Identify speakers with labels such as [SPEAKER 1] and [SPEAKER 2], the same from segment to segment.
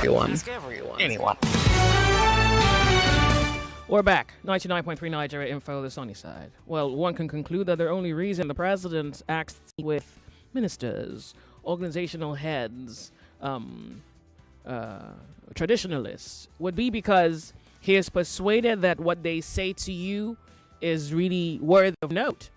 [SPEAKER 1] everyone. Anyone.
[SPEAKER 2] We're back. 99.3 Nigeria Info, the sunny side. Well, one can conclude that the only reason the president acts with ministers, organizational heads, traditionalists would be because he is persuaded that what they say to you is really worthy of note.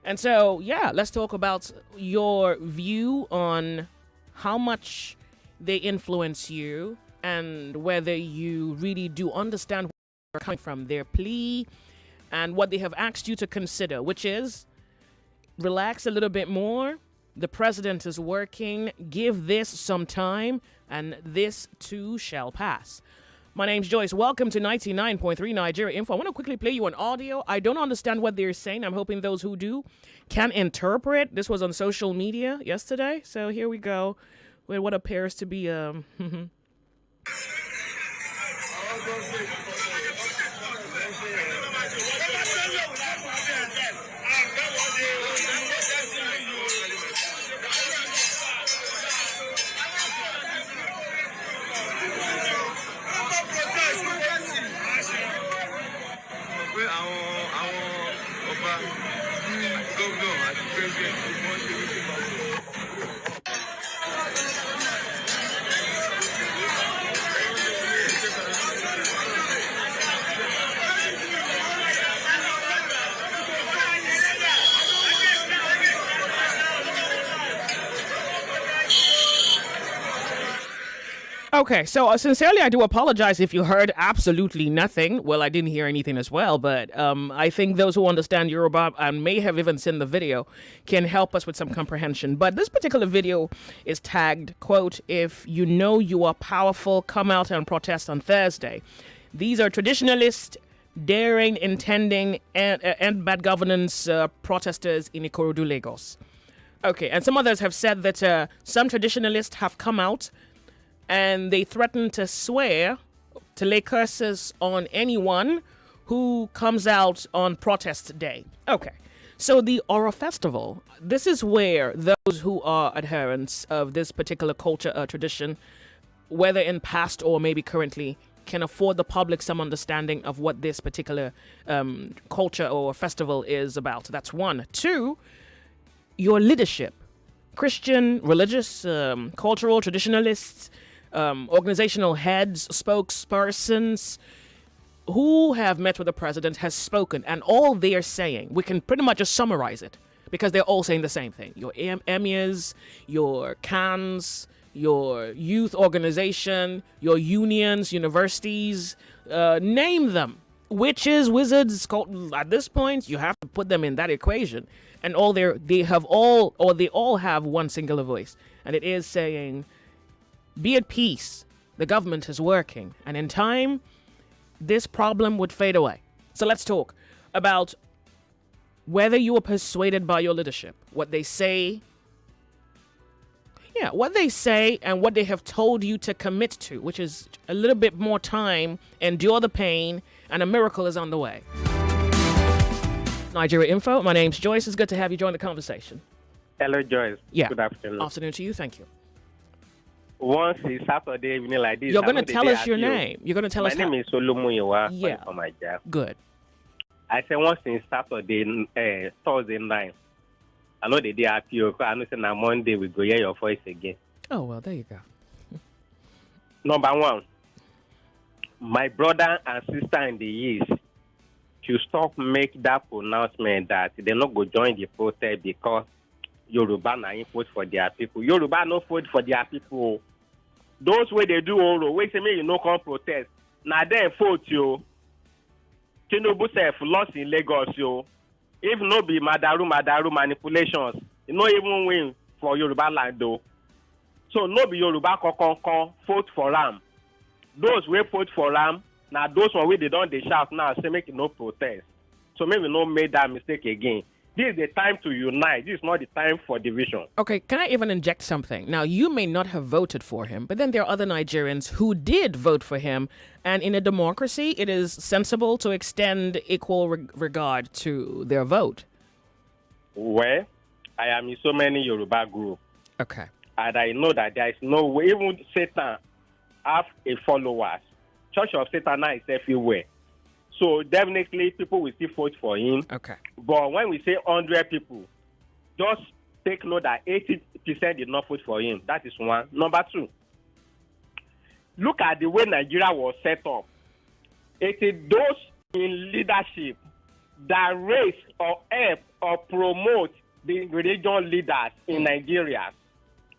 [SPEAKER 2] And so, yeah, let's talk about your view on how much they influence you and whether you really do understand where they're coming from, their plea, and what they have asked you to consider, which is relax a little bit more. The president is working. Give this some time, and this too shall pass. My name's Joyce. Welcome to 99.3 Nigeria Info. I want to quickly play you an audio. I don't understand what they're saying. I'm hoping those who do can interpret. This was on social media yesterday. So here we go with what appears to be Okay, so sincerely, I do apologize if you heard absolutely nothing. Well, I didn't hear anything as well, but I think those who understand Yoruba and may have even seen the video can help us with some comprehension. But this particular video is tagged, quote, "If you know you are powerful, come out and protest on Thursday." These are traditionalists, daring, intending, and bad governance protesters in Ikorodu, Lagos. Okay, and some others have said that some traditionalists have come out and they threaten to swear to lay curses on anyone who comes out on protest day. Okay, so the Oro Festival, this is where those who are adherents of this particular culture or tradition, whether in past or maybe currently, can afford the public some understanding of what this particular culture or festival is about. That's one. Two, your leadership, Christian, religious, cultural, traditionalists, organizational heads, spokespersons who have met with the president has spoken, and all they are saying, we can pretty much just summarize it because they're all saying the same thing. Your emirs, your cans, your youth organization, your unions, universities, name them. Witches, wizards, at this point, you have to put them in that equation. And they all have one singular voice, and it is saying, be at peace. The government is working. And in time, this problem would fade away. So let's talk about whether you are persuaded by your leadership, what they say. Yeah, what they say and what they have told you to commit to, which is a little bit more time, endure the pain, and a miracle is on the way. Nigeria Info, my name's Joyce. It's good to have you join the conversation.
[SPEAKER 3] Hello, Joyce.
[SPEAKER 2] Yeah.
[SPEAKER 3] Good afternoon.
[SPEAKER 2] Afternoon to you. Thank you.
[SPEAKER 3] Once it's Saturday evening like this,
[SPEAKER 2] You're going to tell us your name. You're going to tell us.
[SPEAKER 3] My name is Onyemuwa.
[SPEAKER 2] Yeah.
[SPEAKER 3] From my job.
[SPEAKER 2] Good.
[SPEAKER 3] I say once it's Saturday, Thursday night. I know the day happy. I know say on Monday we go hear your voice again.
[SPEAKER 2] Oh, well, there you go.
[SPEAKER 3] Number one, my brother and sister in the East should stop make that pronouncement that they not go join the protest because Yoruba na vote for their people. Yoruba no vote for their people. Those way they do Oro, wait say me you no come protest. Now they vote yo. Tinubu self lost in Lagos yo. If no be Madaru manipulations, you no even win for Yoruba land though. So no be Yoruba kon vote for am. Those wey vote for am, now those one wey they don't they shout now say make no protest. So maybe no made that mistake again. This is the time to unite. This is not the time for division.
[SPEAKER 2] Okay, can I even inject something? Now, you may not have voted for him, but then there are other Nigerians who did vote for him. And in a democracy, it is sensible to extend equal regard to their vote.
[SPEAKER 3] Well, I am in so many Yoruba groups.
[SPEAKER 2] Okay.
[SPEAKER 3] And I know that there is no way, even Satan have a followers. Church of Satan now is everywhere. So definitely people will still vote for him.
[SPEAKER 2] Okay.
[SPEAKER 3] But when we say 100 people, just take note that 80% did not vote for him. That is one. Number two, look at the way Nigeria was set up. It is those in leadership that raise or help or promote the religion leaders in Nigeria.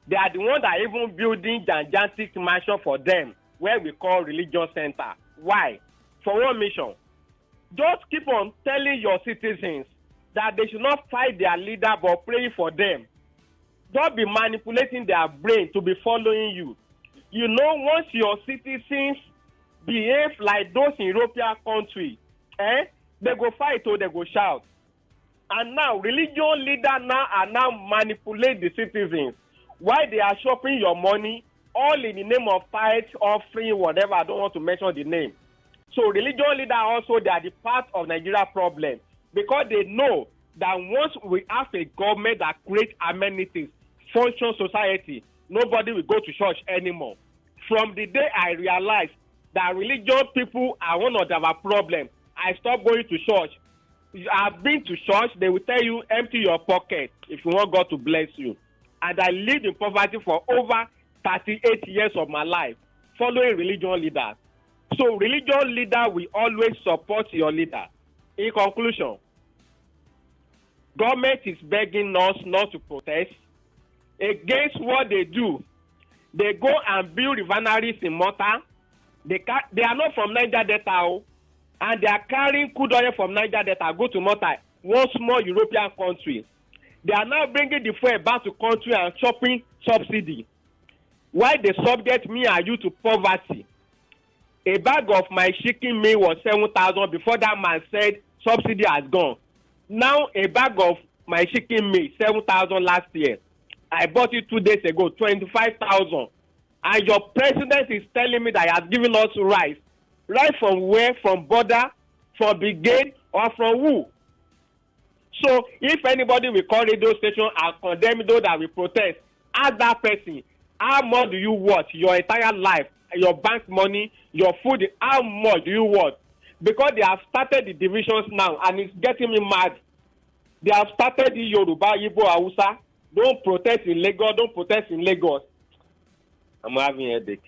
[SPEAKER 3] They are the ones that are even building gigantic mansion for them, where we call religion center. Why? For one mission. Just keep on telling your citizens that they should not fight their leader but pray for them. Don't be manipulating their brain to be following you. You know, once your citizens behave like those in European countries, they go fight or they go shout. And now, religion leaders now are now manipulate the citizens. Why they are shopping your money, all in the name of tithe, offering, whatever, I don't want to mention the name. So religion leaders also, they are the part of Nigeria problem, because they know that once we have a government that creates amenities, function society, nobody will go to church anymore. From the day I realized that religious people are one of our problems, I stopped going to church. I've been to church, they will tell you, empty your pocket if you want God to bless you. And I lived in poverty for over 38 years of my life, following religion leaders. So religion leader will always support your leader. In conclusion, government is begging us not to protest against what they do. They go and build refineries in Malta. They are not from Niger Delta, and they are carrying crude oil from Niger Delta, go to Malta, one small European country. They are now bringing the fuel back to country and chopping subsidy. Why they subject me and you to poverty? A bag of my chicken meal was 7,000 before that man said subsidy has gone. Now a bag of my chicken meal, 7,000 last year. I bought it 2 days ago, 25,000. And your president is telling me that he has given us rice. Rice from where? From border, from brigade, or from who? So if anybody will call radio station and condemn those that will protest, ask that person, how much do you want your entire life, your bank money, your food, how much do you want? Because they have started the divisions now, and it's getting me mad. They have started the Yoruba, Igbo, Hausa. Don't protest in Lagos, don't protest in Lagos. I'm having a headache.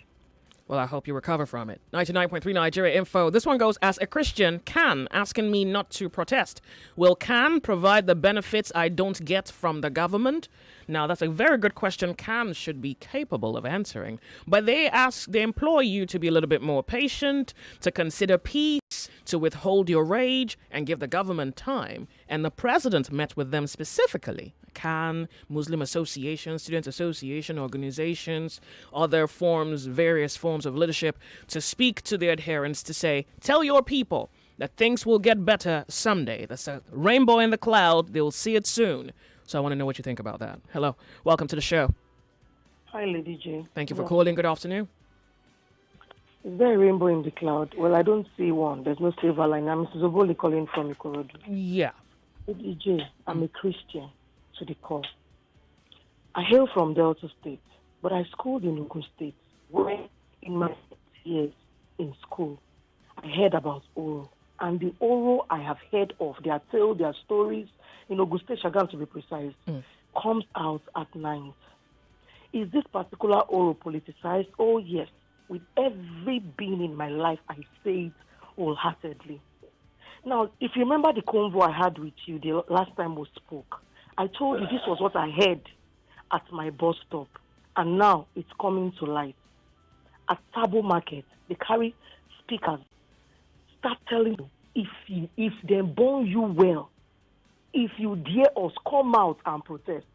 [SPEAKER 2] Well, I hope you recover from it. 99.3 Nigeria Info. This one goes, as a Christian, can asking me not to protest. Will can provide the benefits I don't get from the government? Now, that's a very good question. Can should be capable of answering. But they employ you to be a little bit more patient, to consider peace, to withhold your rage, and give the government time. And the president met with them specifically. Can, Muslim associations, student association, organizations, other forms, various forms of leadership, to speak to their adherents to say, tell your people that things will get better someday. That's a rainbow in the cloud. They will see it soon. So I want to know what you think about that. Hello. Welcome to the show.
[SPEAKER 1] Hi, Lady J.
[SPEAKER 2] Thank you for calling. Good afternoon.
[SPEAKER 1] Is there a rainbow in the cloud? Well, I don't see one. There's no silver line. I'm Mrs. Oboli calling from Ikorodu.
[SPEAKER 2] Yeah.
[SPEAKER 1] Lady J, I'm a Christian to the core. I hail from Delta State, but I schooled in Ogun State, where in my years in school, I heard about Oro. And the Oro I have heard of, their tale, their stories, in Ogun State, Shagam to be precise, comes out at night. Is this particular Oro politicized? Oh, yes. With every being in my life, I say it wholeheartedly. Now, if you remember the convo I had with you the last time we spoke, I told you this was what I heard at my bus stop, and now it's coming to light. At Tabo Market, they carry speakers, start telling you, if they burn you well, if you dare us, come out and protest,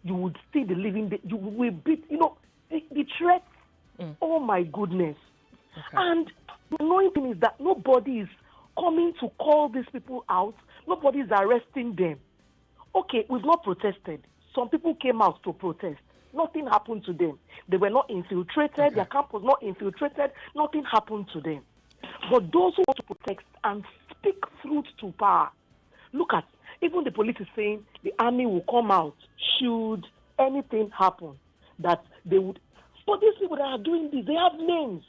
[SPEAKER 1] you would still be living, you will beat, the threats. Oh my goodness. Okay. And the annoying thing is that nobody is coming to call these people out. Nobody is arresting them. Okay, we've not protested. Some people came out to protest. Nothing happened to them. They were not infiltrated. Okay. Their camp was not infiltrated. Nothing happened to them. But those who want to protest and speak truth to power, look at, even the police is saying the army will come out should anything happen, that they would But these people that are doing this, they have names.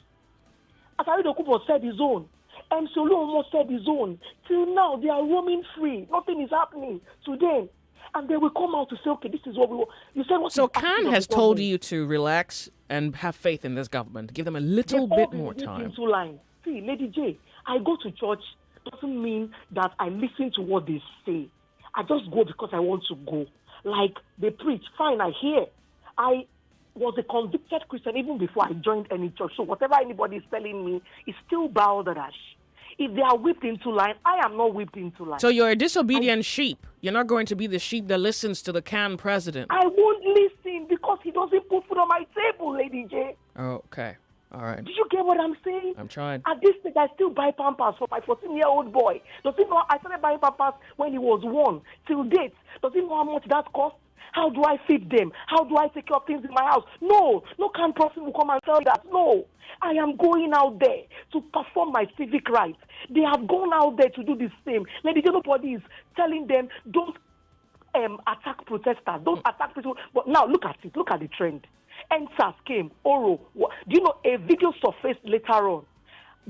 [SPEAKER 1] Atari Dokubo said his own. MC almost said his own. Till now, they are roaming free. Nothing is happening to them. And they will come out to say, okay, this is what we want. You said what
[SPEAKER 2] So
[SPEAKER 1] is
[SPEAKER 2] Khan
[SPEAKER 1] asking
[SPEAKER 2] has
[SPEAKER 1] of the
[SPEAKER 2] told
[SPEAKER 1] government.
[SPEAKER 2] you to relax and have faith in this government. Give them a little
[SPEAKER 1] They've
[SPEAKER 2] bit
[SPEAKER 1] all been
[SPEAKER 2] more
[SPEAKER 1] reading
[SPEAKER 2] time.
[SPEAKER 1] into line. See, Lady J, I go to church doesn't mean that I listen to what they say. I just go because I want to go. Like they preach, fine, I hear. I was a convicted Christian even before I joined any church. So whatever anybody is telling me is still balderdash. If they are whipped into line, I am not whipped into line.
[SPEAKER 2] So you're a disobedient sheep. You're not going to be the sheep that listens to the Khan president.
[SPEAKER 1] I won't listen because he doesn't put food on my table, Lady J.
[SPEAKER 2] Okay. All right.
[SPEAKER 1] Do you get what I'm saying?
[SPEAKER 2] I'm trying.
[SPEAKER 1] At this stage, I still buy Pampers for my 14-year-old boy. Does he know I started buying Pampers when he was 1 till date? Does he know how much that costs? How do I feed them? How do I take care of things in my house? No kind person will come and tell that. No, I am going out there to perform my civic rights. They have gone out there to do the same. Lady, nobody is telling them, don't attack protesters, don't attack people. But now look at it, look at the trend. NSAS came, Oro. Do you know a video surfaced later on?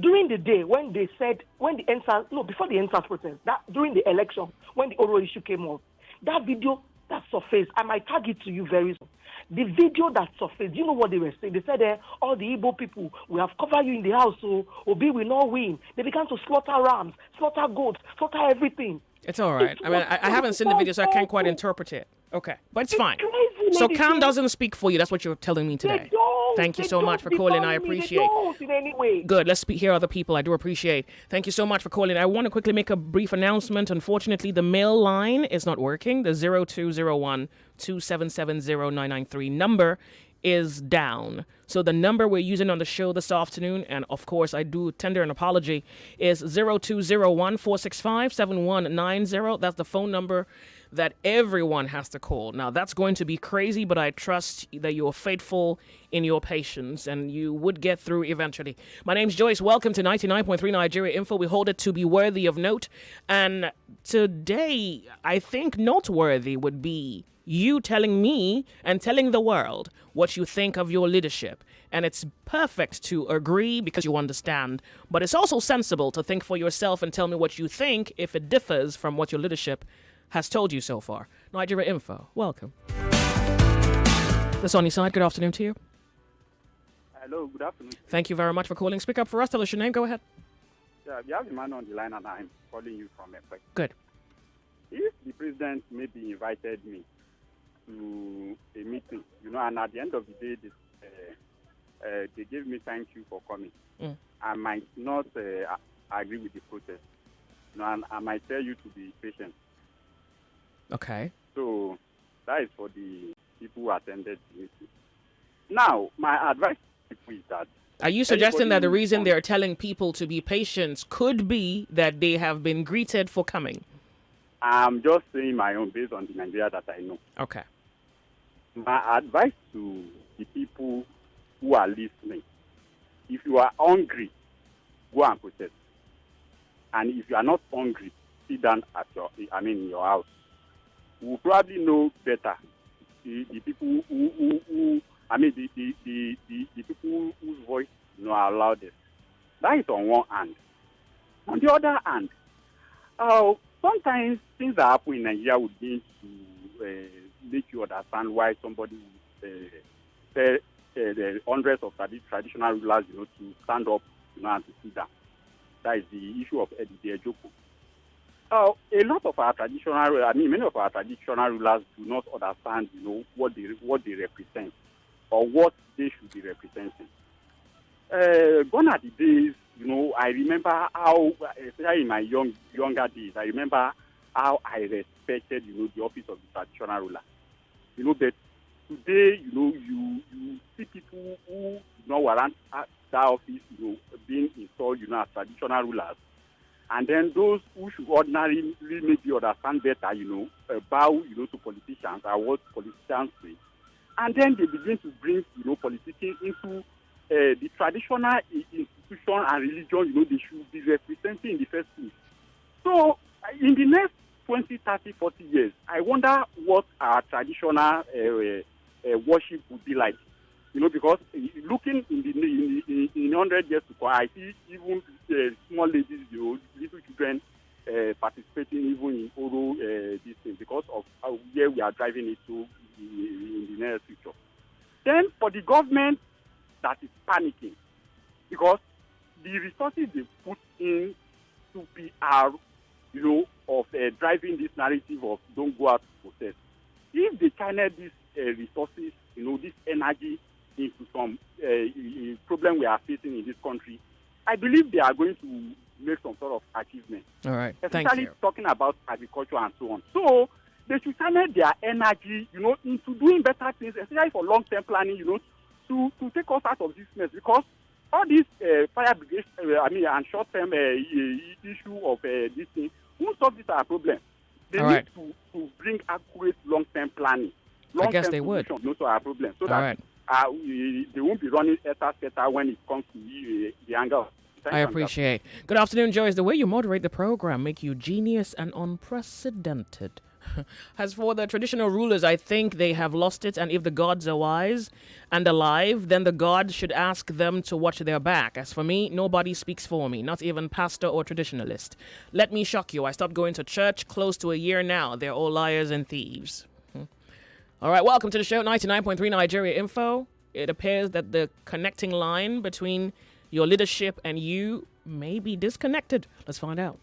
[SPEAKER 1] During the day when they said, when the NSAS, no, before the NSAS protest, that during the election, when the Oro issue came up, that video that surfaced, I might tag it to you very soon. The video that surfaced, you know what they were saying? They said, all the Igbo people, we have covered you in the house, so Obi will not win. They began to slaughter rams, slaughter goats, slaughter everything.
[SPEAKER 2] It's all right. I mean, I haven't seen the video, so I can't quite interpret it. Okay, but it's fine.
[SPEAKER 1] Crazy,
[SPEAKER 2] So
[SPEAKER 1] Lady
[SPEAKER 2] Khan
[SPEAKER 1] J.
[SPEAKER 2] doesn't speak for you. That's what you're telling me today.
[SPEAKER 1] They don't.
[SPEAKER 2] Thank you
[SPEAKER 1] They
[SPEAKER 2] so
[SPEAKER 1] don't
[SPEAKER 2] much for calling. I
[SPEAKER 1] define me. They
[SPEAKER 2] appreciate.
[SPEAKER 1] don't in any way.
[SPEAKER 2] Good. Let's hear other people. I do appreciate. Thank you so much for calling. I want to quickly make a brief announcement. Unfortunately, the mail line is not working. The 0201 2770993 number is down. So the number we're using on the show this afternoon, and of course I do tender an apology, is 0201 465 7190. That's the phone number that everyone has to call. Now, that's going to be crazy, but I trust that you're faithful in your patience and you would get through eventually. My name's Joyce. Welcome to 99.3 Nigeria Info. We hold it to be worthy of note. And today, I think noteworthy would be you telling me and telling the world what you think of your leadership. And it's perfect to agree because you understand, but it's also sensible to think for yourself and tell me what you think if it differs from what your leadership has told you so far. Nigeria Info, welcome. The Sunny Side, good afternoon to you.
[SPEAKER 4] Hello, good afternoon.
[SPEAKER 2] Thank you very much for calling. Speak up for us. Tell us your name. Go ahead.
[SPEAKER 4] Yeah, we have a man on the line and I'm calling you from Epe.
[SPEAKER 2] Good.
[SPEAKER 4] If the president maybe invited me to a meeting, and at the end of the day, they gave me thank you for coming. I might not agree with the protest. And I might tell you to be patient.
[SPEAKER 2] Okay.
[SPEAKER 4] So that is for the people who attended the meeting. Now, my advice to people is that...
[SPEAKER 2] Are you suggesting that the reason they're telling people to be patient could be that they have been greeted for coming?
[SPEAKER 4] I'm just saying my own based on the Nigeria that I know.
[SPEAKER 2] Okay.
[SPEAKER 4] My advice to the people who are listening, if you are hungry, go and protest. And if you are not hungry, sit down at in your house. We will probably know better the people who the people whose voice are loudest. That is on one hand. On the other hand, sometimes things that happen in Nigeria would be to make you understand why somebody would tell the hundreds of traditional rulers, to stand up, and to sit down. That is the issue of Edidi Ejoko. A lot of our many of our traditional rulers do not understand, what they represent or what they should be representing. Gone are the days, I remember how, especially in my younger days, I remember how I respected, the office of the traditional ruler. But today, you see people who do not warrant that office, being installed, as traditional rulers. And then those who should ordinarily maybe understand better, bow, to politicians and what politicians say. And then they begin to bring, politicians into the traditional institution and religion, they should be representing in the first place. So in the next 20, 30, 40 years, I wonder what our traditional worship would be like. because looking in 100 years to come, I see even small ladies, little children participating even in oral this thing because of where we are driving it to in the near future. Then for the government that is panicking, because the resources they put in to PR, of driving this narrative of don't go out to protest. If they channel these resources, this energy into some problem we are facing in this country, I believe they are going to make some sort of achievement.
[SPEAKER 2] All right.
[SPEAKER 4] Especially talking about agriculture and so on. So they should channel their energy, into doing better things, especially for long-term planning, to take us out of this mess. Because all these fire brigade, and short-term issue of this thing, won't solve this our problem. They need to bring accurate long-term planning.
[SPEAKER 2] I guess they would.
[SPEAKER 4] Not our problem. So that they won't be running scatter when it comes to the anger.
[SPEAKER 2] I appreciate. Good afternoon, Joyce. The way you moderate the program make you genius and unprecedented. As for the traditional rulers, I think they have lost it, and if the gods are wise and alive, then the gods should ask them to watch their back. As for me, nobody speaks for me, not even pastor or traditionalist. Let me shock you. I stopped going to church close to a year now. They're all liars and thieves. All right, welcome to the show, 99.3 Nigeria Info. It appears that the connecting line between your leadership and you may be disconnected. Let's find out.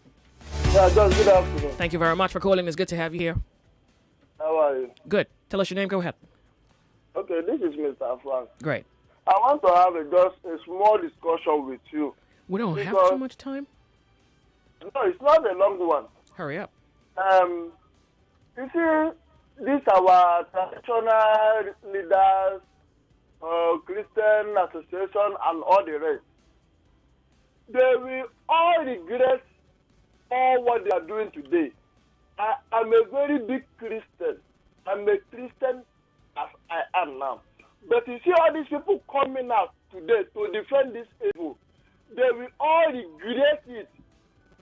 [SPEAKER 5] Yeah, just good afternoon.
[SPEAKER 2] Thank you very much for calling. It's good to have you here.
[SPEAKER 5] How are you?
[SPEAKER 2] Good. Tell us your name. Go ahead.
[SPEAKER 5] Okay, this is Mr. Frank.
[SPEAKER 2] Great.
[SPEAKER 5] I want to have just a small discussion with you.
[SPEAKER 2] We don't have too much time.
[SPEAKER 5] No, it's not a long one.
[SPEAKER 2] Hurry up.
[SPEAKER 5] You see, this our traditional leaders, Christian association, and all the rest. They will all regret all what they are doing today. I'm a very big Christian. I'm a Christian as I am now. But you see all these people coming out today to defend this evil. They will all regret it.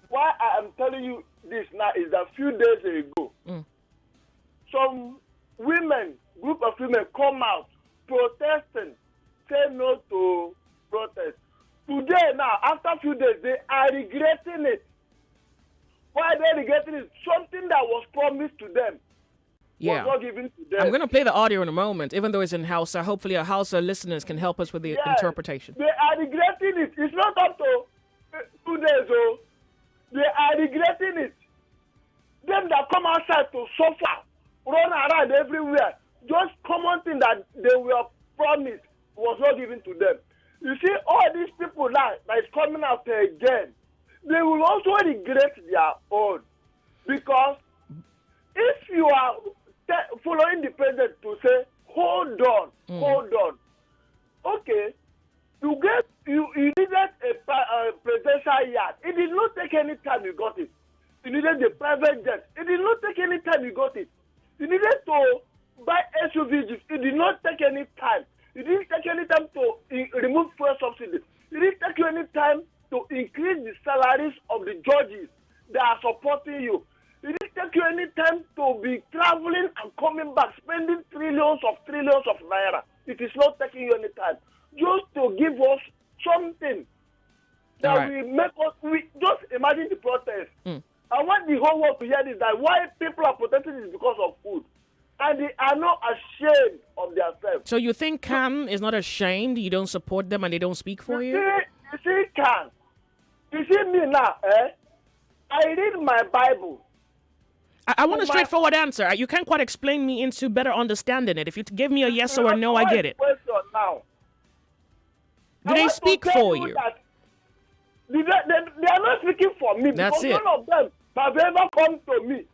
[SPEAKER 5] Why I am telling you this now is that a few days ago, some women, group of women come out protesting, say no to protest. Today now, after a few days, they are regretting it. Why are they regretting it? Something that was promised to them was not given to them.
[SPEAKER 2] I'm going to play the audio in a moment, even though it's in Hausa. Hopefully our Hausa listeners can help us with the interpretation.
[SPEAKER 5] They are regretting it. It's not up to 2 days old. They are regretting it. Them that come outside to suffer, run around everywhere, just common thing that they were promised was not given to them. You see, all these people now that is coming out again, they will also regret their own. Because if you are following the president to say, hold on, okay, you needed a presidential yacht. It did not take any time you got it. You needed the private jet. It did not take any time you got it. You needed to buy SUVs. It did not take any time. It didn't take any time to remove fuel subsidies. It didn't take you any time to increase the salaries of the judges that are supporting you. It didn't take you any time to be traveling and coming back, spending trillions of naira. It is not taking you any time. Just to give us something that will make us, just imagine the protest. I want the whole world to hear this, that why people are protesting is because of food. And they are not ashamed of themselves.
[SPEAKER 2] So you think CAN is not ashamed? You don't support them and they don't speak for you?
[SPEAKER 5] You see, CAN. You see me now, I read my Bible.
[SPEAKER 2] I want a straightforward answer. You can't quite explain me into better understanding it. If you give me a yes or a no, I get it.
[SPEAKER 5] Now.
[SPEAKER 2] Do they speak for you?
[SPEAKER 5] They are not speaking for me.
[SPEAKER 2] That's
[SPEAKER 5] because none of them have ever come to me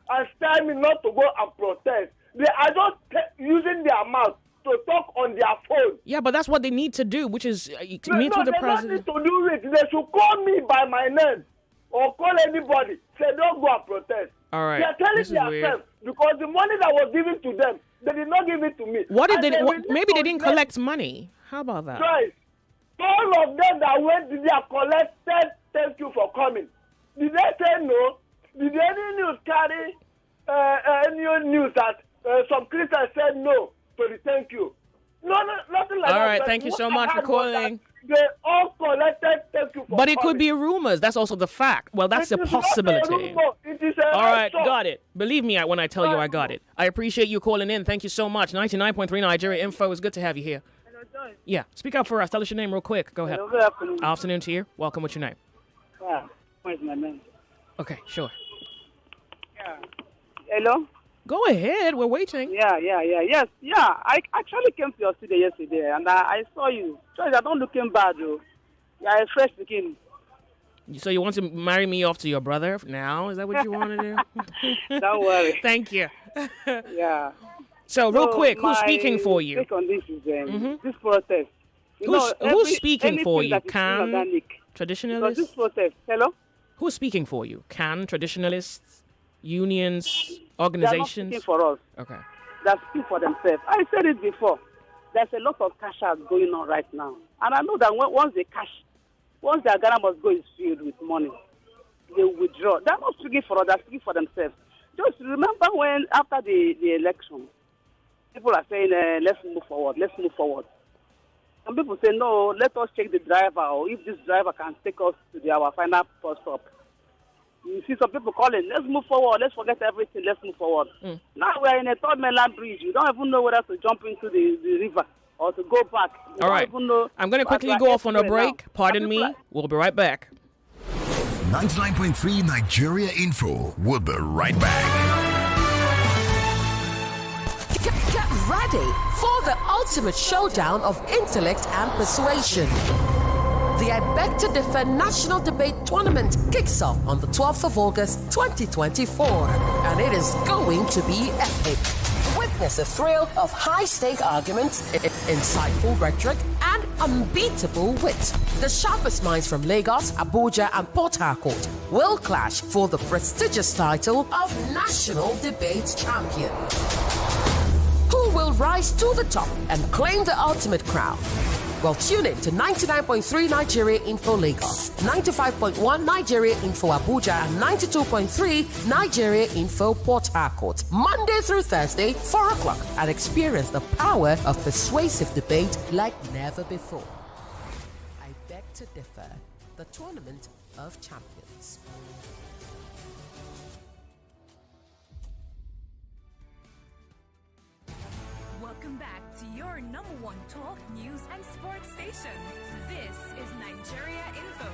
[SPEAKER 5] and tell me not to go and protest. They are just using their mouth to talk on their phone.
[SPEAKER 2] Yeah, but that's what they need to do, which is to meet with the president.
[SPEAKER 5] They don't need to do it. They should call me by my name or call anybody. Say, don't go and protest.
[SPEAKER 2] All right.
[SPEAKER 5] They are telling themselves because the money that was given to them, they did not give it to me.
[SPEAKER 2] What if maybe they didn't collect money? How about that?
[SPEAKER 5] Right. All of them that went there collected thank you for coming. Did they say no? Did any news carry any news that some Christians said no to the thank you? No, nothing like
[SPEAKER 2] All
[SPEAKER 5] that.
[SPEAKER 2] right,
[SPEAKER 5] But
[SPEAKER 2] thank you
[SPEAKER 5] what
[SPEAKER 2] so
[SPEAKER 5] I
[SPEAKER 2] much for
[SPEAKER 5] heard was that
[SPEAKER 2] calling.
[SPEAKER 5] They all collected. Thank you for
[SPEAKER 2] But it could
[SPEAKER 5] calling.
[SPEAKER 2] be rumors. That's also the fact. Well, that's
[SPEAKER 5] It
[SPEAKER 2] a
[SPEAKER 5] is not a
[SPEAKER 2] possibility.
[SPEAKER 5] rumor. It is a
[SPEAKER 2] All right,
[SPEAKER 5] shop.
[SPEAKER 2] got it. Believe me when I tell you I got it. I appreciate you calling in. Thank you so much. 99.3 Nigeria Info. It's good to have you here.
[SPEAKER 5] Hello, Joyce.
[SPEAKER 2] Yeah, speak up for us. Tell us your name real quick. Go ahead.
[SPEAKER 5] Hello, good afternoon.
[SPEAKER 2] Afternoon to you. Welcome. What's your name?
[SPEAKER 5] Where's my name?
[SPEAKER 2] Okay, sure.
[SPEAKER 5] Yeah. Hello?
[SPEAKER 2] Go ahead. We're waiting.
[SPEAKER 5] Yes. I actually came to your studio yesterday, and I saw you. Joyce, I don't looking bad, though. You are a fresh beginning.
[SPEAKER 2] So you want to marry me off to your brother now? Is that what you want to do?
[SPEAKER 5] Don't worry.
[SPEAKER 2] Thank you.
[SPEAKER 5] Yeah.
[SPEAKER 2] So real quick, who's
[SPEAKER 5] my
[SPEAKER 2] speaking for you?
[SPEAKER 5] take on this is this protest. You
[SPEAKER 2] Who's speaking for
[SPEAKER 5] anything
[SPEAKER 2] you?
[SPEAKER 5] that is
[SPEAKER 2] Can
[SPEAKER 5] inorganic. Because this
[SPEAKER 2] traditionalists?
[SPEAKER 5] protest, hello?
[SPEAKER 2] Who's speaking for you? Can traditionalists, unions,
[SPEAKER 5] They are not
[SPEAKER 2] organizations?
[SPEAKER 5] speaking for us.
[SPEAKER 2] Okay.
[SPEAKER 5] They speak for themselves. I said it before. There's a lot of cash out going on right now. And I know that once their Ghana must go is filled with money, they will withdraw. They're not speaking for us, they're speaking for themselves. Just remember when, after the election, people are saying, let's move forward. Some people say, no, let us check the driver, or if this driver can take us to our final bus stop. You see some people calling, let's move forward, let's forget everything, let's move forward. Now we are in a third mainland bridge. We don't even know whether to jump into the river or to go back.
[SPEAKER 2] All right. I'm going to quickly go off on a break. Pardon me. We'll be right back.
[SPEAKER 6] 99.3 Nigeria Info. We'll be right back.
[SPEAKER 7] Get ready for the ultimate showdown of intellect and persuasion. The I Beg to Differ National Debate Tournament kicks off on the 12th of August 2024, and it is going to be epic. Witness a thrill of high-stake arguments, insightful rhetoric, and unbeatable wit. The sharpest minds from Lagos, Abuja, and Port Harcourt will clash for the prestigious title of National Debate Champion. Who will rise to the top and claim the ultimate crown? Well, tune in to 99.3 Nigeria Info Lagos, 95.1 Nigeria Info Abuja, and 92.3 Nigeria Info Port Harcourt, Monday through Thursday, 4 o'clock, and experience the power of persuasive debate like never before. I Beg to Differ, the Tournament of Champions.
[SPEAKER 8] Welcome back to your number one talk, news, and sports station. This is Nigeria Info.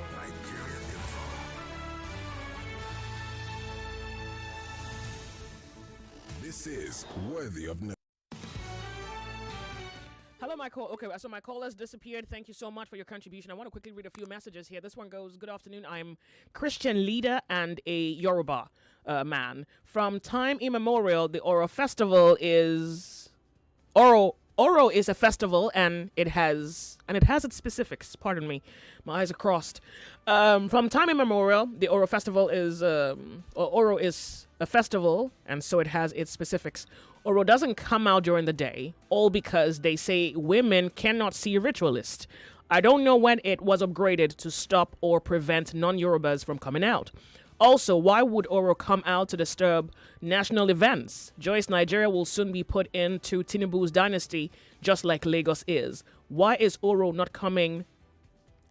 [SPEAKER 6] This is worthy of.
[SPEAKER 2] Hello, my call. Okay, so my call has disappeared. Thank you so much for your contribution. I want to quickly read a few messages here. This one goes, good afternoon. I'm Christian leader and a Yoruba man. From time immemorial, the Oro Festival is... Oro is a festival, and it has its specifics. Pardon me, my eyes are crossed. From time immemorial, the Oro Festival is Oro is a festival, and so it has its specifics. Oro doesn't come out during the day, all because they say women cannot see ritualists. I don't know when it was upgraded to stop or prevent non-Yorubas from coming out. Also, why would Oro come out to disturb national events? Joyce, Nigeria will soon be put into Tinubu's dynasty, just like Lagos is. Why is Oro not coming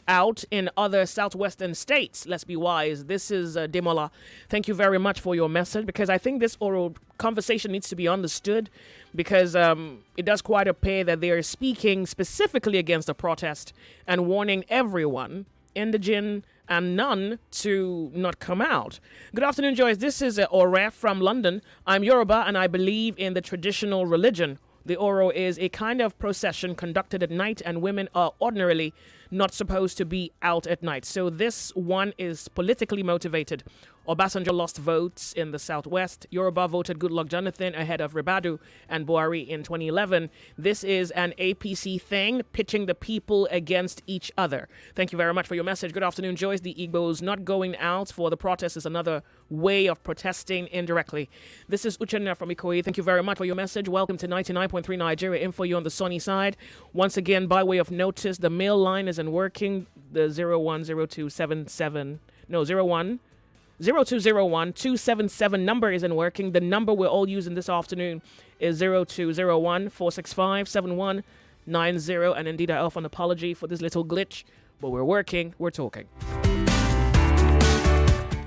[SPEAKER 2] out in other southwestern states? Let's be wise. This is Demola. Thank you very much for your message, because I think this Oro conversation needs to be understood, because it does quite appear that they are speaking specifically against the protest and warning everyone, indigene and none, to not come out. Good afternoon, Joyce. This is Ore from London. I'm Yoruba and I believe in the traditional religion. The Oro is a kind of procession conducted at night, and women are ordinarily not supposed to be out at night. So this one is politically motivated. Obasanjo lost votes in the Southwest. Yoruba voted Goodluck Jonathan ahead of Ribadu and Buhari in 2011. This is an APC thing, pitching the people against each other. Thank you very much for your message. Good afternoon, Joyce. The Igbos not going out for the protest is another way of protesting indirectly. This is Uchenna from Ikoyi. Thank you very much for your message. Welcome to 99.3 Nigeria Info, you on the sunny side. Once again, by way of notice, the mail line isn't working. The 0201-277 number isn't working. The number we're all using this afternoon is 0201-465-7100. 90. And indeed, I offer an apology for this little glitch, but we're working, we're talking.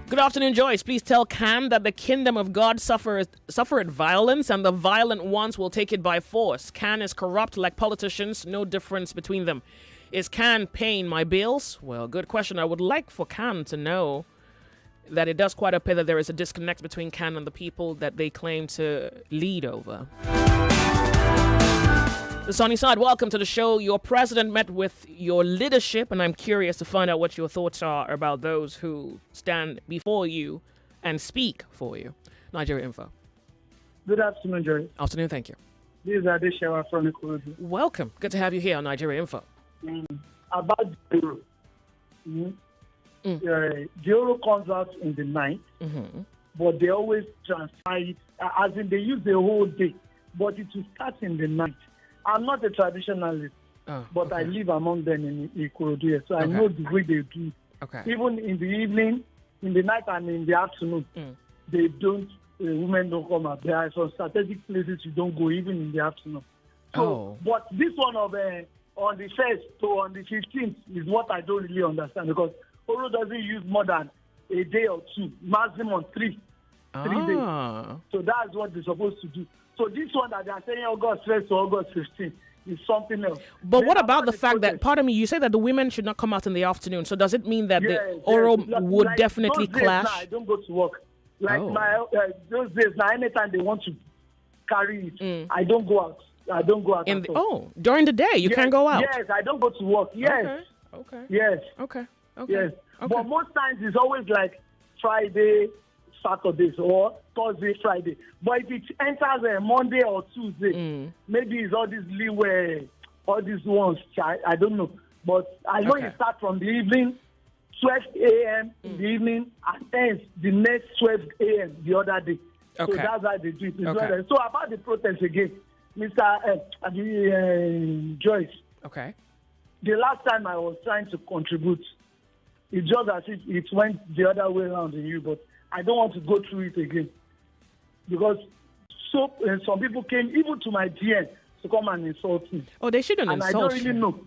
[SPEAKER 2] Good afternoon, Joyce. Please tell Cam that the kingdom of God suffered violence, and the violent ones will take it by force. Can is corrupt like politicians, no difference between them. Is Can paying my bills? Well, good question. I would like for Can to know that it does quite appear that there is a disconnect between Can and the people that they claim to lead over. The Sunny Side, welcome to the show. Your president met with your leadership, and I'm curious to find out what your thoughts are about those who stand before you and speak for you. Nigeria Info.
[SPEAKER 9] Good afternoon, Jerry.
[SPEAKER 2] Afternoon, thank you.
[SPEAKER 9] This is Adeshewa from Ikorodu.
[SPEAKER 2] Welcome. Good to have you here on Nigeria Info.
[SPEAKER 9] About the euro. The euro comes out in the night, but they always transfer it, as in they use the whole day, but it will start in the night. I'm not a traditionalist, but I live among them in Ikorodu, so I know the way they do. Even in the evening, in the night and in the afternoon, they don't, women don't come out. There are some strategic places you don't go even in the afternoon. So, but this one of on the 1st to on the 15th is what I don't really understand, because Oro doesn't use more than a day or two, maximum three days. So that's what they're supposed to do. So this one that they are saying August 1st to August 15th is something else.
[SPEAKER 2] But what about the fact that, pardon me, you say that the women should not come out in the afternoon. So does it mean that the Oro would definitely clash?
[SPEAKER 9] I don't go to work. Like those days, now anytime they want to carry it, I don't go out. I don't go out.
[SPEAKER 2] During the day, you can't go out?
[SPEAKER 9] Yes, I don't go to work. Yes.
[SPEAKER 2] Okay.
[SPEAKER 9] Yes.
[SPEAKER 2] Okay.
[SPEAKER 9] Yes. But most times it's always like Friday, Saturdays, or Thursday, Friday. But if it enters Monday or Tuesday, maybe it's all these leeway, all these ones. I don't know. But I know it starts from the evening, 12 a.m. in the evening, and ends the next 12 a.m. the other day. So that's how they do it. So about the protest again, Mr. Joyce.
[SPEAKER 2] Okay.
[SPEAKER 9] The last time I was trying to contribute, it's just as if it went the other way around in you, but I don't want to go through it again. Because some people came even to my DM to come and insult me.
[SPEAKER 2] Oh, they shouldn't insult you.
[SPEAKER 9] And I don't really know.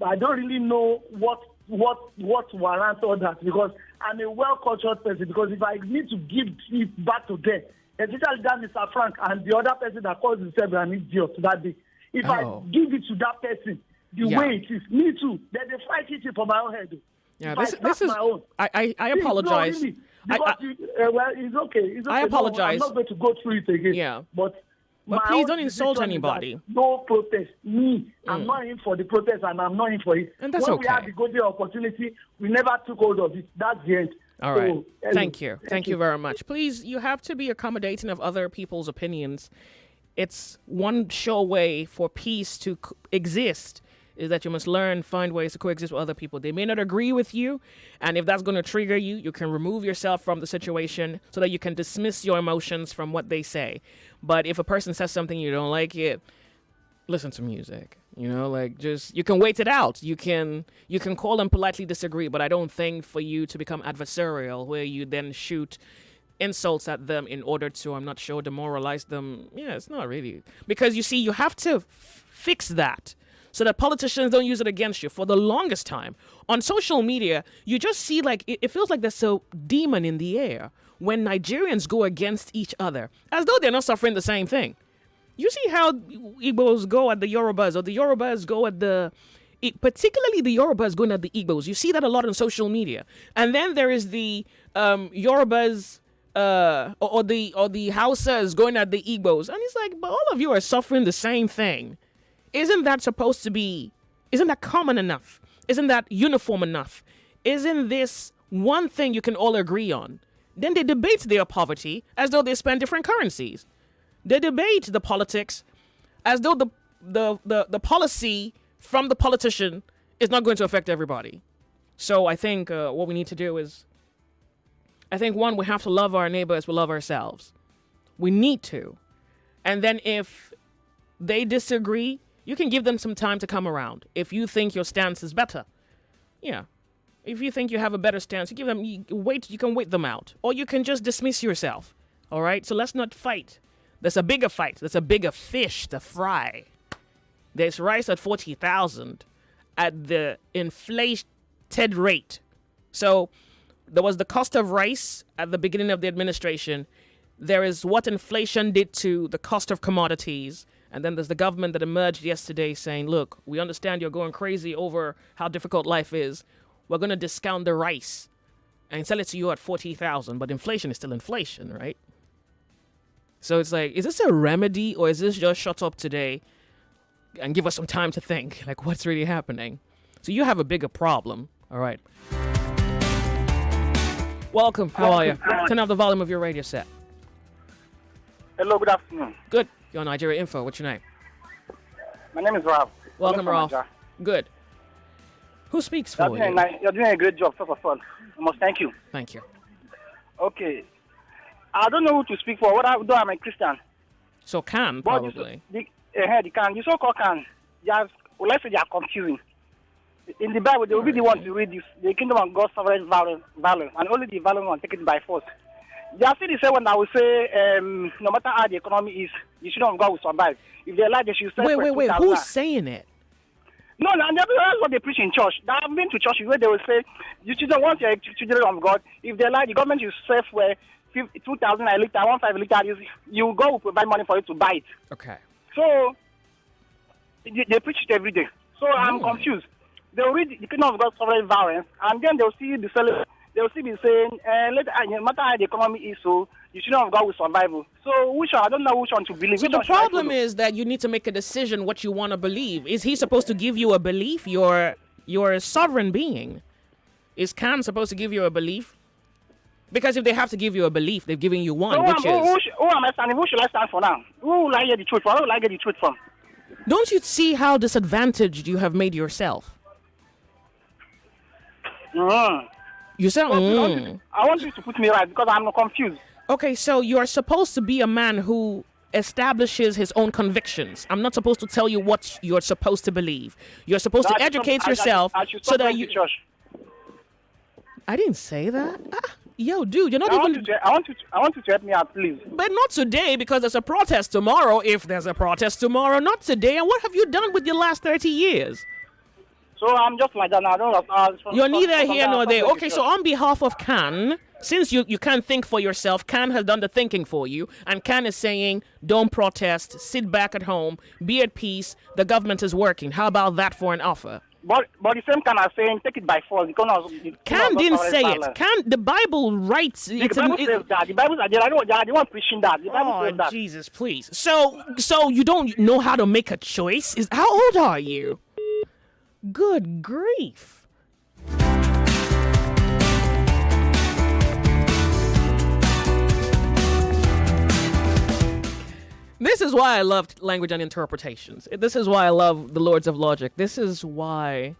[SPEAKER 9] I don't really know what warrants all that, because I'm a well-cultured person. Because if I need to give it back to them, especially that Mr. Frank and the other person that calls himself an idiot that day, if I give it to that person the way it is, me too, then they fight it for my own head.
[SPEAKER 2] Yeah, this is my own. I apologize.
[SPEAKER 9] No, really, because it's okay. It's okay.
[SPEAKER 2] I apologize.
[SPEAKER 9] No, I'm not going to go through it again.
[SPEAKER 2] Yeah.
[SPEAKER 9] But
[SPEAKER 2] please don't insult anybody.
[SPEAKER 9] No protest. I'm not in for the protest, and I'm not in for it.
[SPEAKER 2] And that's
[SPEAKER 9] when we had the golden opportunity, we never took hold of it. That's the end.
[SPEAKER 2] All right. Thank you. Thank you very much. Please, you have to be accommodating of other people's opinions. It's one sure way for peace to exist is that you must find ways to coexist with other people. They may not agree with you, and if that's going to trigger you, you can remove yourself from the situation so that you can dismiss your emotions from what they say. But if a person says something you don't like it, listen to music. You can wait it out. You can call and politely disagree, but I don't think for you to become adversarial where you then shoot insults at them in order to, I'm not sure, demoralize them. Yeah, it's not really. Because you see, you have to fix that so that politicians don't use it against you. For the longest time, on social media, you just see it feels like there's a demon in the air when Nigerians go against each other, as though they're not suffering the same thing. You see how Igbos go at the Yorubas, or the Yorubas go at particularly the Yorubas going at the Igbos. You see that a lot on social media. And then there is the Yorubas or the Hausas going at the Igbos. And it's like, but all of you are suffering the same thing. Isn't that common enough? Isn't that uniform enough? Isn't this one thing you can all agree on? Then they debate their poverty as though they spend different currencies. They debate the politics as though the policy from the politician is not going to affect everybody. So I think what we need to do is, one, we have to love our neighbor as we love ourselves. We need to. And then if they disagree, you can give them some time to come around. If you think your stance is better, yeah. If you think you have a better stance, you can wait them out. Or you can just dismiss yourself. All right? So let's not fight. There's a bigger fight. There's a bigger fish to fry. There's rice at 40,000 at the inflated rate. So there was the cost of rice at the beginning of the administration. There is what inflation did to the cost of commodities. And then there's the government that emerged yesterday saying, look, we understand you're going crazy over how difficult life is. We're going to discount the rice and sell it to you at 40,000. But inflation is still inflation, right? So it's like, is this a remedy or is this just shut up today and give us some time to think? Like, what's really happening? So you have a bigger problem. All right. Welcome. How are you? Turn up the volume of your radio set.
[SPEAKER 10] Hello, good afternoon.
[SPEAKER 2] Good. You're on Nigeria Info. What's your name?
[SPEAKER 10] My name is Ralph.
[SPEAKER 2] Welcome, Ralph. Good. Who speaks for you?
[SPEAKER 10] You're doing a great job, first of all. I must thank you.
[SPEAKER 2] Thank you.
[SPEAKER 10] Okay. I don't know who to speak for. Though I'm a Christian.
[SPEAKER 2] So can, probably.
[SPEAKER 10] The can. You so-called can. Let's say they are confusing. In the Bible, they will be the ones to read this. The kingdom of God suffers violence, and only the violent one take it by force. They are still the same one that will say, no matter how the economy is, the children of God will survive. If they like, they should say.
[SPEAKER 2] Wait. Who's saying it?
[SPEAKER 10] No, that's what they preach in church. I've been to churches where they will say, you children, once you're children of God, if they like, the government will save where 2,000 a liter, 1.5 liter, you go provide money for you to buy it.
[SPEAKER 2] Okay. So,
[SPEAKER 10] they preach it every day. So I'm confused. They'll read the kingdom of God suffering violence, and then they'll see they'll still be saying, no matter how the economy is, so the children of God will survive. So which one? I don't know which one to believe.
[SPEAKER 2] So the problem is that you need to make a decision what you want to believe. Is he supposed to give you a belief? You're a sovereign being. Is Khan supposed to give you a belief? Because if they have to give you a belief, they've given you one,
[SPEAKER 10] who am I standing? Who should I stand for now? Who will I get the truth from? Who will I get the truth from?
[SPEAKER 2] Don't you see how disadvantaged you have made yourself? You said,
[SPEAKER 10] I want you to put me right because I'm confused.
[SPEAKER 2] Okay, so you're supposed to be a man who establishes his own convictions. I'm not supposed to tell you what you're supposed to believe. You're supposed to educate yourself so that you... I didn't say that. Yo, dude, you're not even...
[SPEAKER 10] I want you to help me out, please.
[SPEAKER 2] But not today, because there's a protest tomorrow. If there's a protest tomorrow, not today. And what have you done with your last 30 years?
[SPEAKER 10] So I'm just like that now. I don't
[SPEAKER 2] You're neither here nor there. Okay, so on behalf of Khan, since you can't think for yourself, Khan has done the thinking for you. And Khan is saying, don't protest, sit back at home, be at peace, the government is working. How about that for an offer?
[SPEAKER 10] But the same Khan are saying, take it by force.
[SPEAKER 2] Khan didn't say it. The Bible writes...
[SPEAKER 10] The Bible says that. The Bible says that. They are the one preaching that. The Bible says that.
[SPEAKER 2] Jesus, please. So you don't know how to make a choice? How old are you? Good grief. This is why I loved language and interpretations. This is why I love the Lords of Logic. This is why,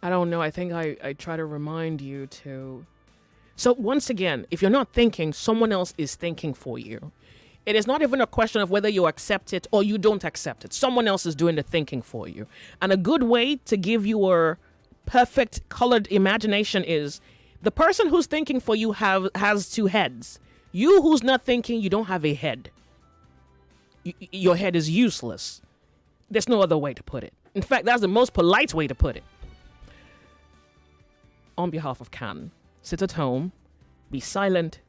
[SPEAKER 2] I don't know, I think I try to remind you to... So once again, if you're not thinking, someone else is thinking for you. It is not even a question of whether you accept it or you don't accept it. Someone else is doing the thinking for you. And a good way to give you a perfect colored imagination is the person who's thinking for you has two heads. You who's not thinking, you don't have a head. Your head is useless. There's no other way to put it. In fact, that's the most polite way to put it. On behalf of Khan, sit at home, be silent,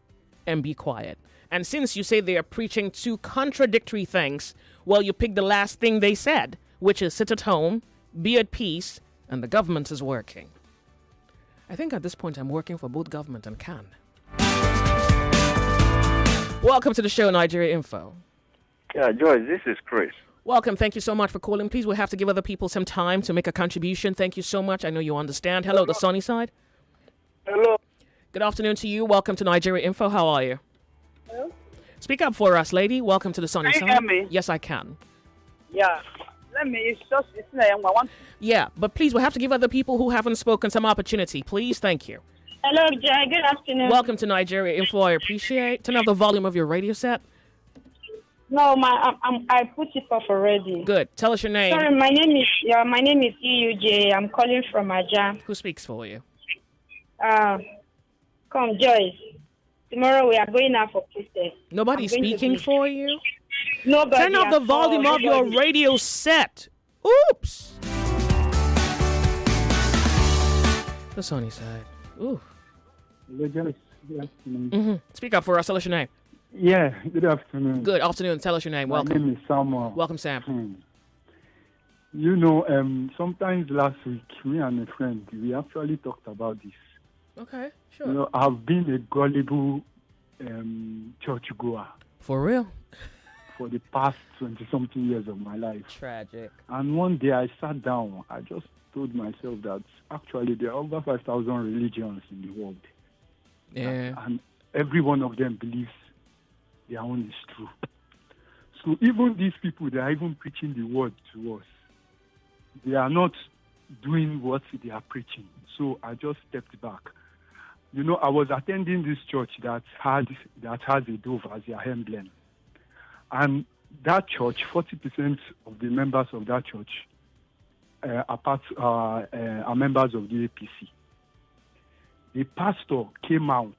[SPEAKER 2] and be quiet. And since you say they are preaching two contradictory things, well, you pick the last thing they said, which is sit at home, be at peace, and the government is working. I think at this point I'm working for both government and Khan. Welcome to the show, Nigeria Info.
[SPEAKER 11] Yeah, Joyce, this is Chris.
[SPEAKER 2] Welcome. Thank you so much for calling. Please, we'll have to give other people some time to make a contribution. Thank you so much. I know you understand. Hello, the sunny side.
[SPEAKER 5] Hello.
[SPEAKER 2] Good afternoon to you. Welcome to Nigeria Info. How are you?
[SPEAKER 5] Hello?
[SPEAKER 2] Speak up for us, lady. Welcome to the sunny side.
[SPEAKER 5] Can you hear me?
[SPEAKER 2] Yes, I can.
[SPEAKER 5] Yeah.
[SPEAKER 2] Yeah, but please, we'll have to give other people who haven't spoken some opportunity. Please, thank you.
[SPEAKER 12] Hello, Jay. Good afternoon.
[SPEAKER 2] Welcome to Nigeria Info. I appreciate. Turn up the volume of your radio set.
[SPEAKER 12] No, I put it off already.
[SPEAKER 2] Good. Tell us your name.
[SPEAKER 12] Sorry, my name is EUJ. I'm calling from Aja.
[SPEAKER 2] Who speaks for you?
[SPEAKER 12] Come, Joyce. Tomorrow we are going out for protest.
[SPEAKER 2] Nobody's speaking for you?
[SPEAKER 12] Nobody.
[SPEAKER 2] Turn up the volume of your radio set. Oops. The sunny side. Ooh.
[SPEAKER 13] Hello, Joyce. Good afternoon.
[SPEAKER 2] Speak up for us. Tell us your name.
[SPEAKER 13] Yeah, good afternoon.
[SPEAKER 2] Good afternoon. Tell us your name. Welcome.
[SPEAKER 13] My name is Samuel.
[SPEAKER 2] Welcome, Sam.
[SPEAKER 13] You know, sometimes last week, me and a friend, we actually talked about this.
[SPEAKER 2] Okay, sure.
[SPEAKER 13] You know, I've been a gullible church goer.
[SPEAKER 2] For real?
[SPEAKER 13] For the past 20-something years of my life.
[SPEAKER 2] Tragic.
[SPEAKER 13] And one day I sat down. I just told myself that actually there are over 5,000 religions in the world.
[SPEAKER 2] Yeah.
[SPEAKER 13] And every one of them believes their own is true. So even these people, they are even preaching the word to us. They are not doing what they are preaching. So I just stepped back. You know, I was attending this church that has a dove as their emblem. And that church, 40% of the members of that church are members of the APC. The pastor came out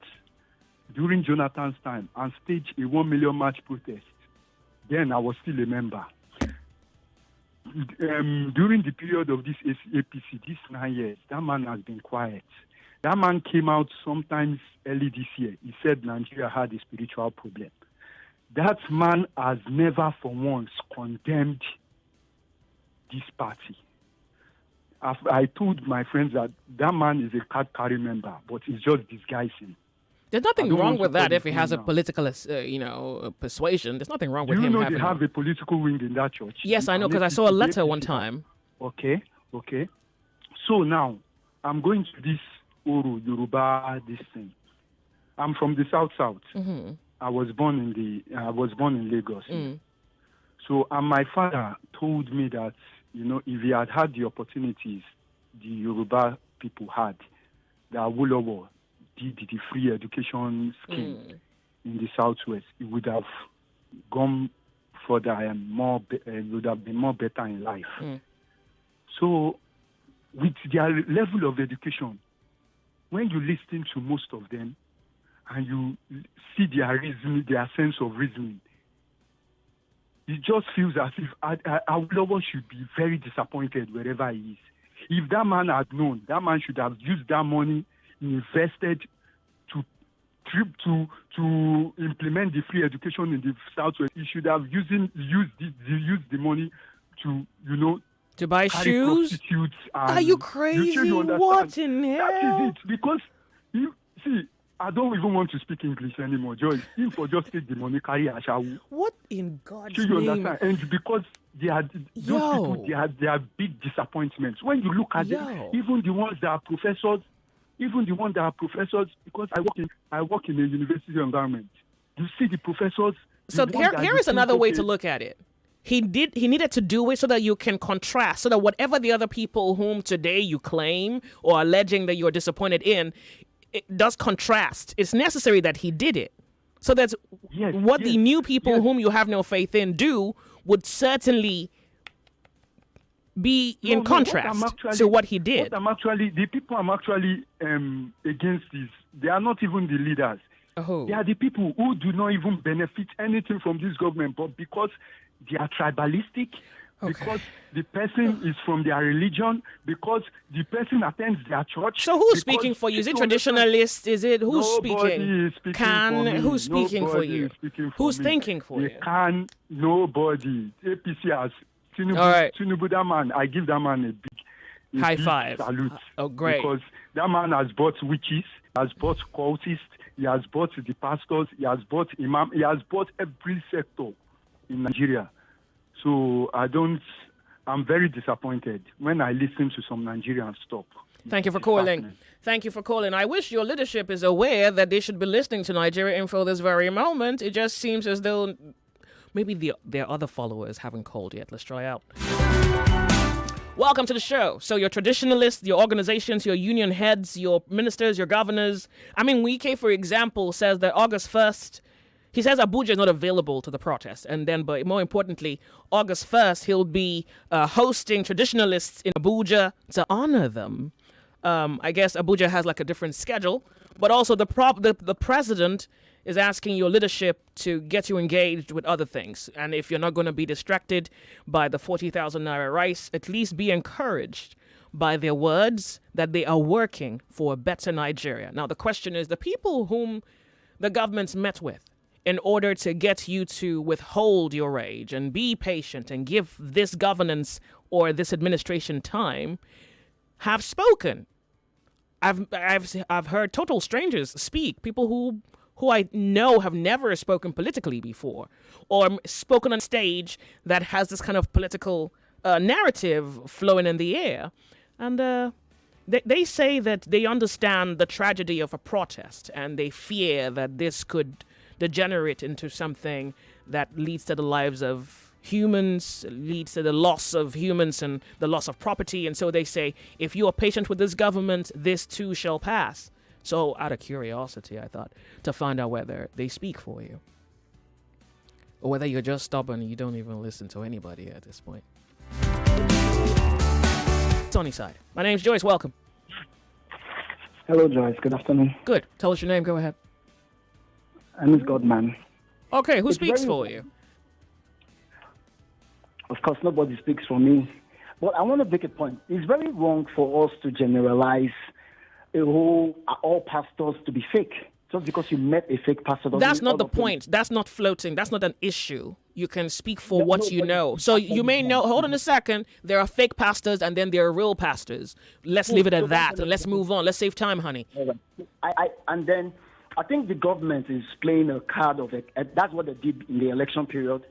[SPEAKER 13] during Jonathan's time and staged a 1 million march protest. Then I was still a member. During the period of this APC, these 9 years, that man has been quiet. That man came out sometimes early this year. He said Nigeria had a spiritual problem. That man has never for once condemned this party. I told my friends that man is a card-carrying member, but he's just disguising.
[SPEAKER 2] There's nothing wrong with that if he has a political, persuasion. There's nothing wrong with him having.
[SPEAKER 13] Do you know they have a political wing in that church?
[SPEAKER 2] Yes, I know, because I saw a letter one time.
[SPEAKER 13] Okay. So now, I'm going to this Oro, Yoruba, this thing. I'm from the South.
[SPEAKER 2] Mm-hmm.
[SPEAKER 13] I was born in Lagos. So, and my father told me that, you know, if he had the opportunities the Yoruba people had, that Awolowo did the free education scheme in the Southwest, it would have gone further and would have been more better in life. So, with their level of education, when you listen to most of them and you see their reasoning, their sense of reasoning, it just feels as if Awolowo should be very disappointed wherever he is. If that man had known, that man should have used that money invested to implement the free education in the Southwest. He should have used the money to, you know,
[SPEAKER 2] to buy shoes. Are you crazy? What in hell?
[SPEAKER 13] That is it. Because you see, I don't even want to speak English anymore, Joyce. If for just take the money, carry Ashawu.
[SPEAKER 2] What in God's
[SPEAKER 13] name?
[SPEAKER 2] You
[SPEAKER 13] understand? And because they are those people, they are big disappointments. When you look at them, even the ones that are professors, because I work in a university environment. You see the professors.
[SPEAKER 2] So here is another way to look at it. He needed to do it so that you can contrast, so that whatever the other people whom today you claim or alleging that you're disappointed in, it does contrast. It's necessary that he did it. So that's what the new people whom you have no faith in do would certainly be in contrast to what he did.
[SPEAKER 13] The people I'm actually against is, they are not even the leaders. They are the people who do not even benefit anything from this government, but because they are tribalistic, because the person is from their religion, because the person attends their church.
[SPEAKER 2] So who's speaking for you? Is it traditionalist? Is it who's speaking? Who's speaking for you? Who's thinking for you?
[SPEAKER 13] Nobody. APC has Tinubu.
[SPEAKER 2] All right.
[SPEAKER 13] Tinubu, that man, I give that man a big
[SPEAKER 2] high five.
[SPEAKER 13] Salute.
[SPEAKER 2] Oh, great.
[SPEAKER 13] Because that man has bought witches, has bought cultists, he has bought the pastors, he has bought imam, he has bought every sector in Nigeria. So I'm very disappointed when I listen to some Nigerians talk.
[SPEAKER 2] Thank you for calling. Thank you for calling. I wish your leadership is aware that they should be listening to Nigeria Info this very moment. It just seems as though maybe their other followers haven't called yet. Let's try out. Welcome to the show. So your traditionalists, your organizations, your union heads, your ministers, your governors. I mean, Wike, for example, says that August 1st, he says Abuja is not available to the protest. And then, but more importantly, August 1st, he'll be hosting traditionalists in Abuja to honor them. I guess Abuja has like a different schedule, but also the president is asking your leadership to get you engaged with other things. And if you're not going to be distracted by the 40,000 naira rice, at least be encouraged by their words that they are working for a better Nigeria. Now, the question is the people whom the government's met with in order to get you to withhold your rage and be patient and give this governance or this administration time have spoken. I've heard total strangers speak, people who I know have never spoken politically before or spoken on stage that has this kind of political narrative flowing in the air. And they say that they understand the tragedy of a protest and they fear that this could degenerate into something that leads to the lives of humans, leads to the loss of humans and the loss of property. And so they say, if you are patient with this government, this too shall pass. So out of curiosity, I thought to find out whether they speak for you or whether you're just stubborn and you don't even listen to anybody at this point. Sunny side. My name's Joyce. Welcome.
[SPEAKER 14] Hello, Joyce. Good afternoon.
[SPEAKER 2] Good. Tell us your name. Go ahead.
[SPEAKER 14] I'm Miss Godman.
[SPEAKER 2] Okay. Who speaks for you?
[SPEAKER 14] Of course, nobody speaks for me. But I want to make a point. It's very wrong for us to generalize all pastors to be fake. Just because you met a fake pastor.
[SPEAKER 2] That's not the point. That's not floating. That's not an issue. You can speak for what you know. So you may know, hold on a second, there are fake pastors and then there are real pastors. Let's leave it at that and let's move on. Let's save time, honey.
[SPEAKER 14] And then I think the government is playing a card of it. That's what they did in the election period.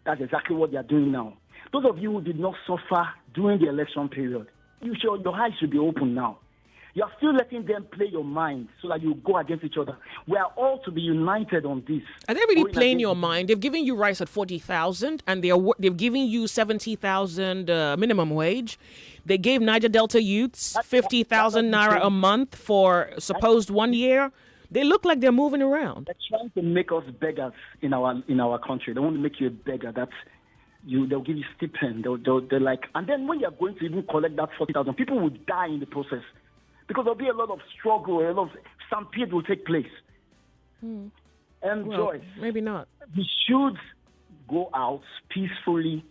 [SPEAKER 14] That's exactly what they are doing now. Those of you who did not suffer during the election period, your eyes should be open now. You are still letting them play your mind so that you go against each other. We are all to be united on this.
[SPEAKER 2] Are they really playing your mind? They've given you rice at 40,000 and they've given you 70,000 minimum wage. They gave Niger Delta youths 50,000 naira a month for supposed 1 year. They look like they're moving around.
[SPEAKER 14] They're trying to make us beggars in our country. They want to make you a beggar. They'll give you stipend. They're like, and then when you're going to even collect that 40,000, people will die in the process. Because there'll be a lot of struggle, a lot of stampede will take place. And Joyce,
[SPEAKER 2] maybe not.
[SPEAKER 14] We should go out peacefully.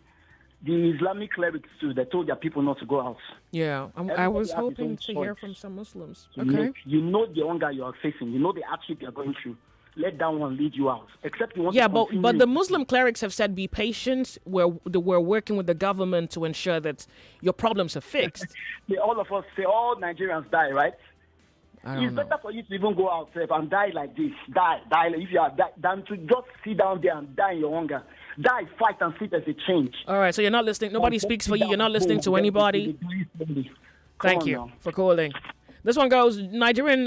[SPEAKER 14] The Islamic clerics too, they told their people not to go out.
[SPEAKER 2] Yeah, I was hoping to hear from some Muslims. Okay.
[SPEAKER 14] You know the hunger you are facing. You know the hardship you are going through. Let that one lead you out. Except you want to continue.
[SPEAKER 2] but the Muslim clerics have said be patient. We're working with the government to ensure that your problems are fixed.
[SPEAKER 14] All of us say all Nigerians die, right?
[SPEAKER 2] It's
[SPEAKER 14] better for you to even go out and die like this. Die if you are than to just sit down there and die in your hunger. Die, fight, and see there's a change.
[SPEAKER 2] All right, so you're not listening. Nobody speaks for you. You're not listening to anybody. Thank you for calling. This one goes, Nigerian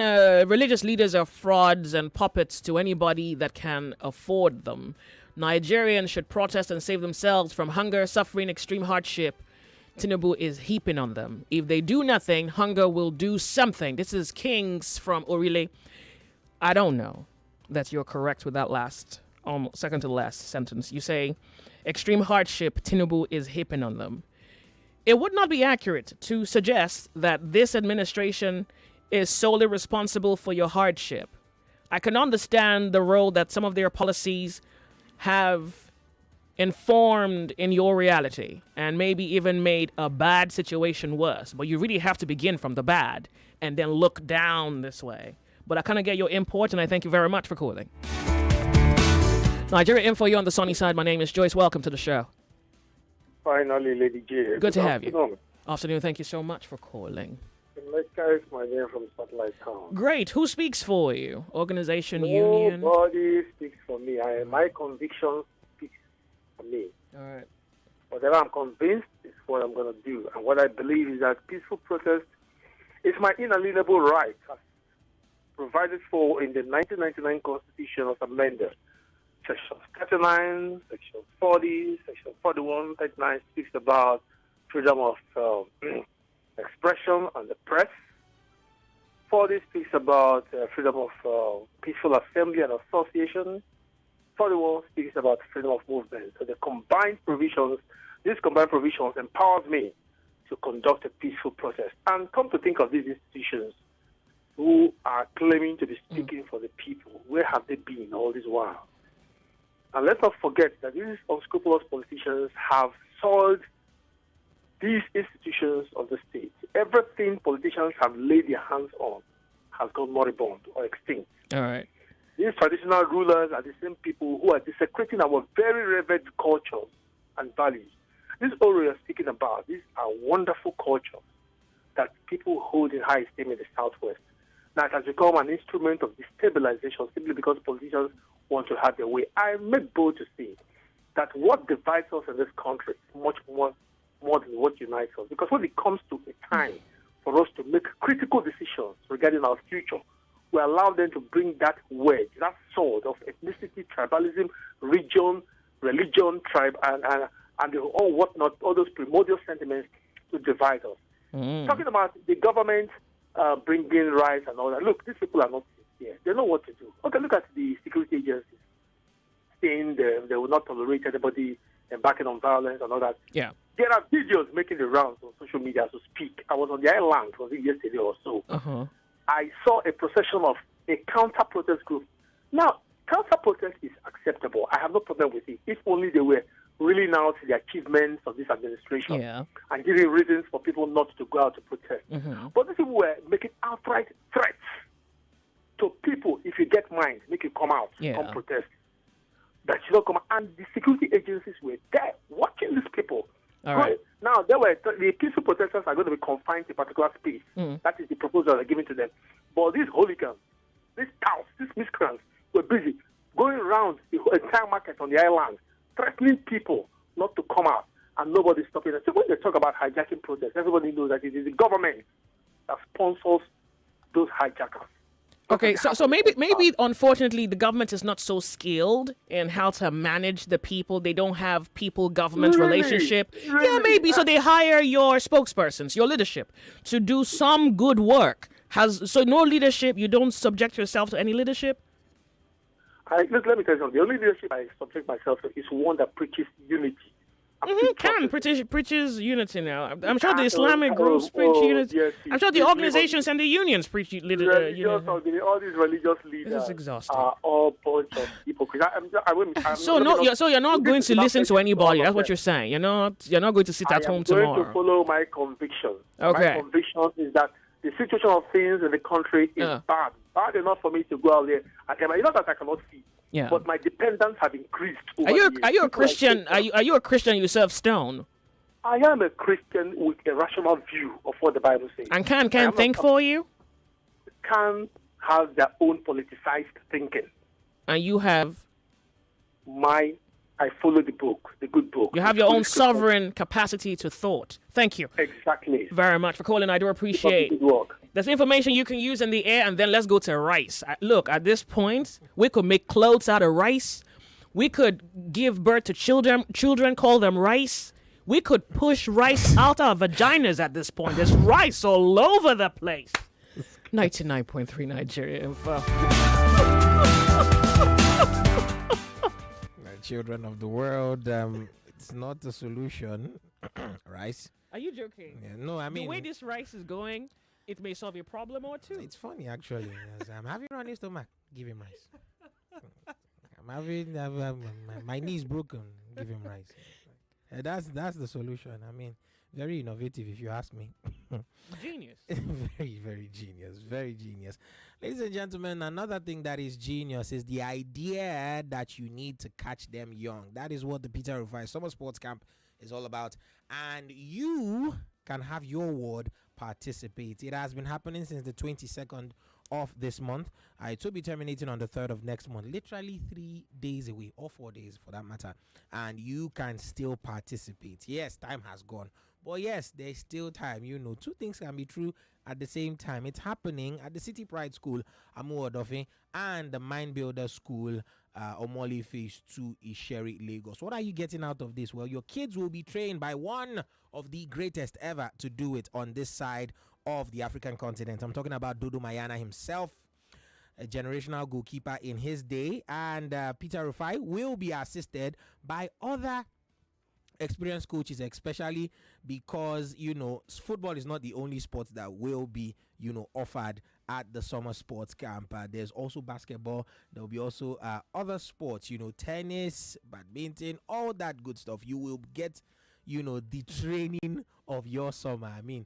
[SPEAKER 2] religious leaders are frauds and puppets to anybody that can afford them. Nigerians should protest and save themselves from hunger, suffering, extreme hardship. Tinubu is heaping on them. If they do nothing, hunger will do something. This is Kings from Orile. I don't know that you're correct with that second to last sentence. You say, extreme hardship, Tinubu is heaping on them. It would not be accurate to suggest that this administration is solely responsible for your hardship. I can understand the role that some of their policies have informed in your reality and maybe even made a bad situation worse. But you really have to begin from the bad and then look down this way. But I kind of get your import, and I thank you very much for calling. Nigeria Info, you're on the sunny side. My name is Joyce. Welcome to the show.
[SPEAKER 15] Finally, Lady J.
[SPEAKER 2] Good to have you. Afternoon. Thank you so much for calling.
[SPEAKER 15] Is my name from Satellite Town.
[SPEAKER 2] Great. Who speaks for you? Organization, union?
[SPEAKER 15] Nobody speaks for me. My conviction speaks for me.
[SPEAKER 2] All right.
[SPEAKER 15] Whatever I'm convinced is what I'm going to do. And what I believe is that peaceful protest is my inalienable right, as provided for in the 1999 Constitution as amended. Section 39, Section 40, Section 41, 39 speaks about freedom of expression and the press. 40 speaks about freedom of peaceful assembly and association. 41 speaks about freedom of movement. So these combined provisions empowers me to conduct a peaceful protest. And come to think of these institutions who are claiming to be speaking for the people, where have they been all this while? And let's not forget that these unscrupulous politicians have soiled these institutions of the state. Everything politicians have laid their hands on has gone moribund or extinct.
[SPEAKER 2] All right.
[SPEAKER 15] These traditional rulers are the same people who are desecrating our very revered cultures and values. This Oro you're speaking about, these are wonderful cultures that people hold in high esteem in the Southwest. Now it has become an instrument of destabilization simply because politicians want to have their way. I make bold to say that what divides us in this country is much more than what unites us. Because when it comes to a time for us to make critical decisions regarding our future, we allow them to bring that wedge, that sword of ethnicity, tribalism, region, religion, tribe, and all whatnot, all those primordial sentiments to divide us. Talking about the government bringing rights and all that. Look, these people are not sincere. They know what to do. Okay, look at the security agencies saying they will not tolerate anybody embarking on violence and all that.
[SPEAKER 2] Yeah.
[SPEAKER 15] There are videos making the rounds on social media to speak. I was on the island, was it yesterday or so? I saw a procession of a counter-protest group. Now, counter-protest is acceptable. I have no problem with it. If only they were really out the achievements of this administration and giving reasons for people not to go out to protest. But these people were making outright threats to people. If you get mind, make you come out, come protest. That should not come out. And the security agencies were there watching these people.
[SPEAKER 2] All right.
[SPEAKER 15] Now, the peaceful protesters are going to be confined to a particular space. That is the proposal they're giving to them. But these hooligans, these touts, these miscreants were busy going around the entire market on the island, threatening people not to come out, and nobody's stopping them. So when they talk about hijacking protests, everybody knows that it is the government that sponsors those hijackers.
[SPEAKER 2] Okay, so maybe unfortunately the government is not so skilled in how to manage the people. They don't have people-government relationship. Yeah, maybe. So they hire your spokespersons, your leadership, to do some good work. So no leadership, you don't subject yourself to any leadership?
[SPEAKER 15] Let me tell you something. The only leadership I subject myself to is one that preaches unity.
[SPEAKER 2] Preaches unity now. I'm sure the Islamic groups preach unity.
[SPEAKER 15] Yes,
[SPEAKER 2] I'm sure the organizations and the unions preach unity.
[SPEAKER 15] All these religious leaders are all bunch of hypocrites.
[SPEAKER 2] So you're not going to listen to anybody. That's what you're saying. You're not going to sit at home tomorrow.
[SPEAKER 15] I'm going to follow my conviction.
[SPEAKER 2] Okay.
[SPEAKER 15] My conviction is that the situation of things in the country is bad enough for me to go out there. It's not that I cannot see.
[SPEAKER 2] Yeah.
[SPEAKER 15] But my dependence have increased.
[SPEAKER 2] Are you a Christian? Are you a Christian? You serve stone.
[SPEAKER 15] I am a Christian with a rational view of what the Bible says.
[SPEAKER 2] And can think for you?
[SPEAKER 15] Can have their own politicized thinking.
[SPEAKER 2] And you have?
[SPEAKER 15] I follow the book, the good book.
[SPEAKER 2] You have your own sovereign capacity to thought. Thank you.
[SPEAKER 15] Exactly.
[SPEAKER 2] Very much for calling. I do appreciate it. There's information you can use in the air, and then let's go to rice. Look, at this point, we could make clothes out of rice. We could give birth to children, call them rice. We could push rice out our vaginas at this point. There's rice all over the place. 99.3 Nigeria Info.
[SPEAKER 16] Children of the world, it's not the solution. Rice.
[SPEAKER 2] Are you joking?
[SPEAKER 16] Yeah, no, I mean,
[SPEAKER 2] the way this rice is going, it may solve your problem or two.
[SPEAKER 16] It's funny, actually. Yes, I'm having running stomach. Give him rice. I'm having my knee's broken. Give him rice. That's the solution. I mean, very innovative, if you ask me.
[SPEAKER 2] Genius.
[SPEAKER 16] Very, very genius. Very genius. Ladies and gentlemen, another thing that is genius is the idea that you need to catch them young. That is what the Peter Rufai Summer Sports Camp is all about. And you can have your ward participate. It has been happening since the 22nd of this month. It will be terminating on the 3rd of next month, literally 3 days away, or 4 days for that matter. And you can still participate. Yes, time has gone. But yes, there's still time. Two things can be true at the same time. It's happening at the City Pride School, Amuodofe, and the Mind Builder School, Omoli Phase 2, Isheri, Lagos. What are you getting out of this? Well, your kids will be trained by one of the greatest ever to do it on this side of the African continent. I'm talking about Dudu Mayana himself, a generational goalkeeper in his day. And Peter Rufai will be assisted by other experienced coaches, especially because football is not the only sport that will be offered at the summer sports camp. There's also basketball. There'll be also other sports, tennis, badminton, all that good stuff. You will get the training of your summer. I mean,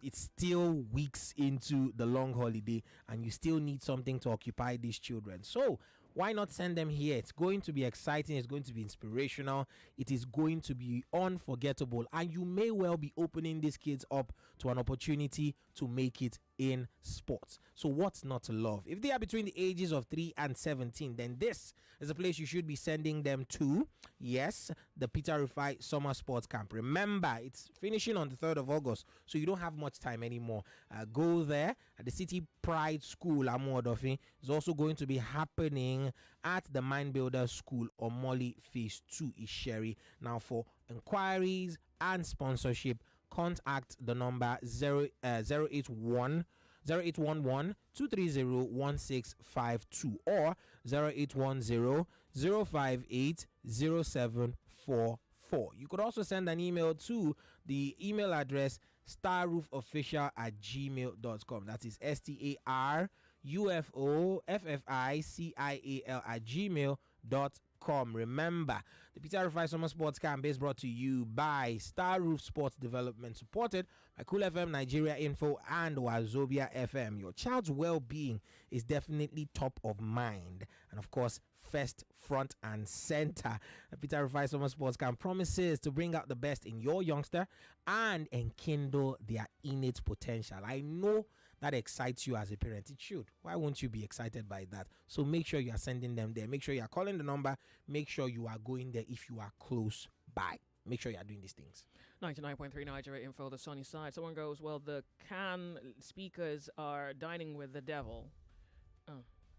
[SPEAKER 16] it's still weeks into the long holiday and you still need something to occupy these children. So why not send them here? It's going to be exciting. It's going to be inspirational. It is going to be unforgettable. And you may well be opening these kids up to an opportunity to make it in sports. So what's not to love? If they are between the ages of 3 and 17, then this is a place you should be sending them to. Yes, the Peter Rufai Summer Sports Camp. Remember, it's finishing on the 3rd of August, so you don't have much time anymore. Go there at the City Pride School, Amuodofin. It's also going to be happening at the Mind Builder School, Omoli Phase 2 Isheri. Now, for inquiries and sponsorship, contact the number 0811 230 1652 or 0810 058 0744. You could also send an email to the email address starroofofficial@gmail.com. That is starroofofficial@gmail.com. Remember, the Peter Rufai Summer Sports Camp is brought to you by Star Roof Sports Development, supported by Cool FM, Nigeria Info, and Wazobia FM. Your child's well-being is definitely top of mind, and of course, first, front, and center. The Peter Rufai Summer Sports Camp promises to bring out the best in your youngster and enkindle their innate potential. I know that excites you as a parent. It should. Why won't you be excited by that? So make sure you are sending them there. Make sure you are calling the number. Make sure you are going there if you are close by. Make sure you are doing these things.
[SPEAKER 2] 99.3 Nigeria Info, the sunny side. Someone goes, well, the Can speakers are dining with the devil.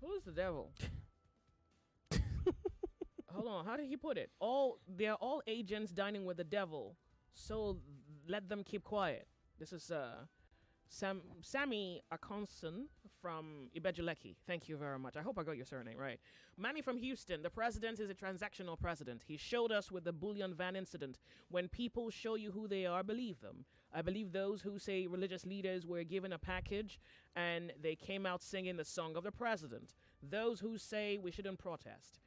[SPEAKER 2] Who's the devil? Hold on, how did he put it? They're all agents dining with the devil, so let them keep quiet. This is Sammy Akonson from Ibejuleki. Thank you very much. I hope I got your surname right. Manny from Houston. The president is a transactional president. He showed us with the bullion van incident. When people show you who they are, believe them. I believe those who say religious leaders were given a package and they came out singing the song of the president. Those who say we shouldn't protest.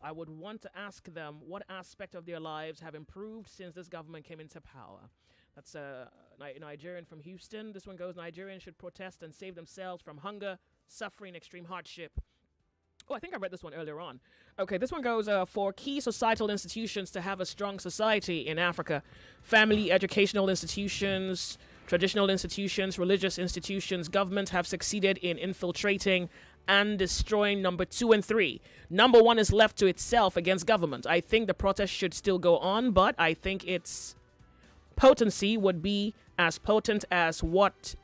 [SPEAKER 2] I would want to ask them what aspect of their lives have improved since this government came into power. That's a Nigerian from Houston. This one goes, Nigerians should protest and save themselves from hunger, suffering, extreme hardship. Oh, I think I read this one earlier on. Okay, this one goes, for key societal institutions to have a strong society in Africa, family, educational institutions, traditional institutions, religious institutions, governments have succeeded in infiltrating and destroying number 2 and 3. Number 1 is left to itself against government. I think the protest should still go on, but I think its potency would be as potent as what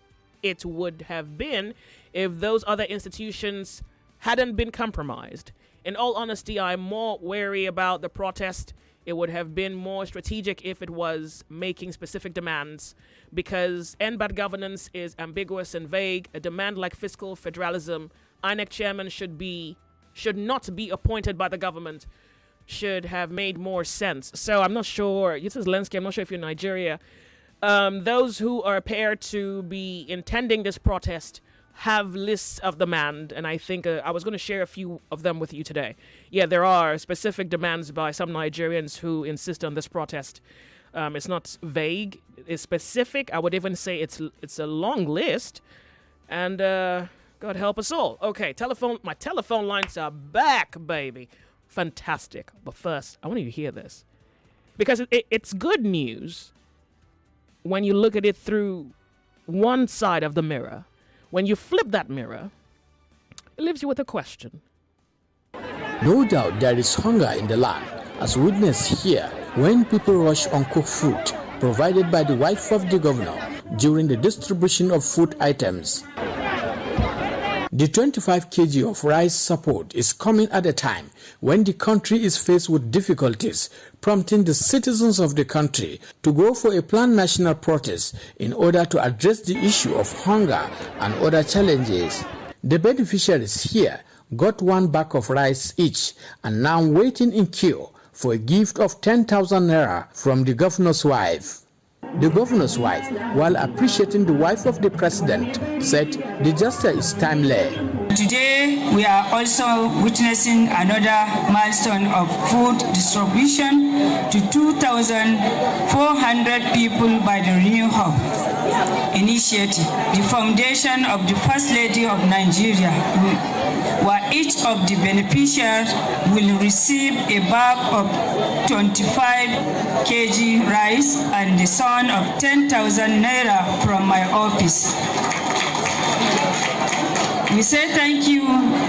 [SPEAKER 2] it would have been if those other institutions hadn't been compromised. In all honesty, I'm more wary about the protest. It would have been more strategic if it was making specific demands, because end bad governance is ambiguous and vague. A demand like fiscal federalism, INEC chairman should not be appointed by the government, should have made more sense. So I'm not sure. This is Lenski. I'm not sure if you're in Nigeria. Those who are appeared to be intending this protest have lists of demand, and I think I was going to share a few of them with you today. Yeah, there are specific demands by some Nigerians who insist on this protest. It's not vague. It's specific. I would even say it's a long list, and God help us all. Okay, my telephone lines are back, baby. Fantastic. But first, I want you to hear this, because it's good news when you look at it through one side of the mirror. When you flip that mirror, it leaves you with a question.
[SPEAKER 17] No doubt there is hunger in the land, as witnessed here when people rush uncooked food provided by the wife of the governor during the distribution of food items. The 25 kg of rice support is coming at a time when the country is faced with difficulties, prompting the citizens of the country to go for a planned national protest in order to address the issue of hunger and other challenges. The beneficiaries here got 1 bag of rice each and now waiting in queue for a gift of 10,000 naira from the governor's wife. The governor's wife, while appreciating the wife of the president, said the gesture is timely.
[SPEAKER 18] Today, we are also witnessing another milestone of food distribution to 2,400 people by the Renew Hub initiative, the foundation of the First Lady of Nigeria, where each of the beneficiaries will receive a bag of 25 kg rice and the sum of 10,000 naira from my office. We say thank you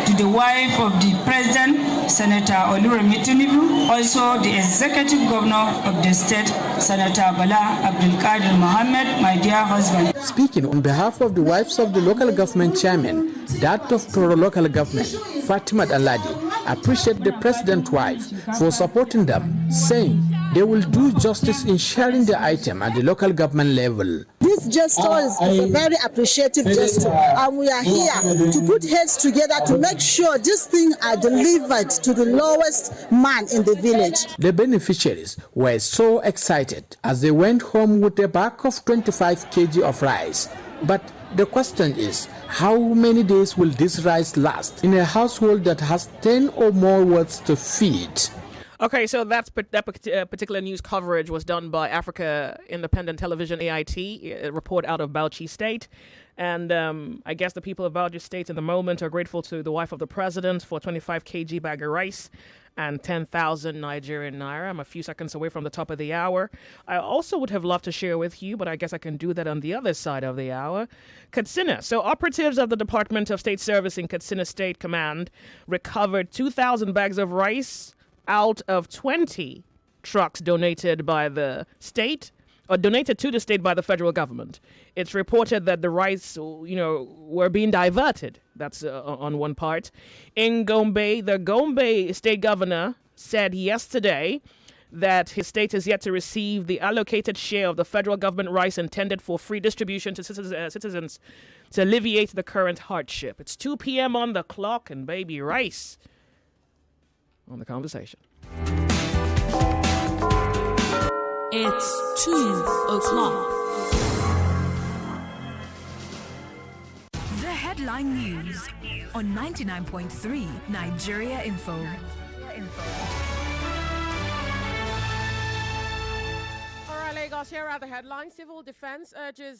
[SPEAKER 18] to the wife of the President, Senator Oluremi Tinubu, also the Executive Governor of the state, Senator Bala Abdulkadir Mohammed, my dear husband.
[SPEAKER 17] Speaking on behalf of the wives of the local government chairman, that of Toro local government, Fatima Aladi, appreciate the president's wife for supporting them, saying they will do justice in sharing the item at the local government level.
[SPEAKER 19] This gesture is a very appreciative gesture, and we are here to put heads together to make sure these things are delivered to the lowest man in the village.
[SPEAKER 17] The beneficiaries were so excited as they went home with a bag of 25 kg of rice. But the question is, how many days will this rice last in a household that has 10 or more words to feed?
[SPEAKER 2] Okay, so that particular news coverage was done by Africa Independent Television, AIT, a report out of Bauchi State. And I guess the people of Bauchi State in the moment are grateful to the wife of the president for 25 kg bag of rice and 10,000 Nigerian naira. I'm a few seconds away from the top of the hour. I also would have loved to share with you, but I guess I can do that on the other side of the hour. Katsina. So operatives of the Department of State Service in Katsina State Command recovered 2,000 bags of rice out of 20 trucks donated by the state, or donated to the state by the federal government. It's reported that the rice, were being diverted. That's on one part. In Gombe, the Gombe state governor said yesterday that his state is yet to receive the allocated share of the federal government rice intended for free distribution to citizens to alleviate the current hardship. It's 2 p.m. on the clock, and baby rice on the conversation.
[SPEAKER 8] It's 2 o'clock. The headline news on 99.3 Nigeria Info.
[SPEAKER 20] All right, Lagos, here are the headlines. Civil Defense urges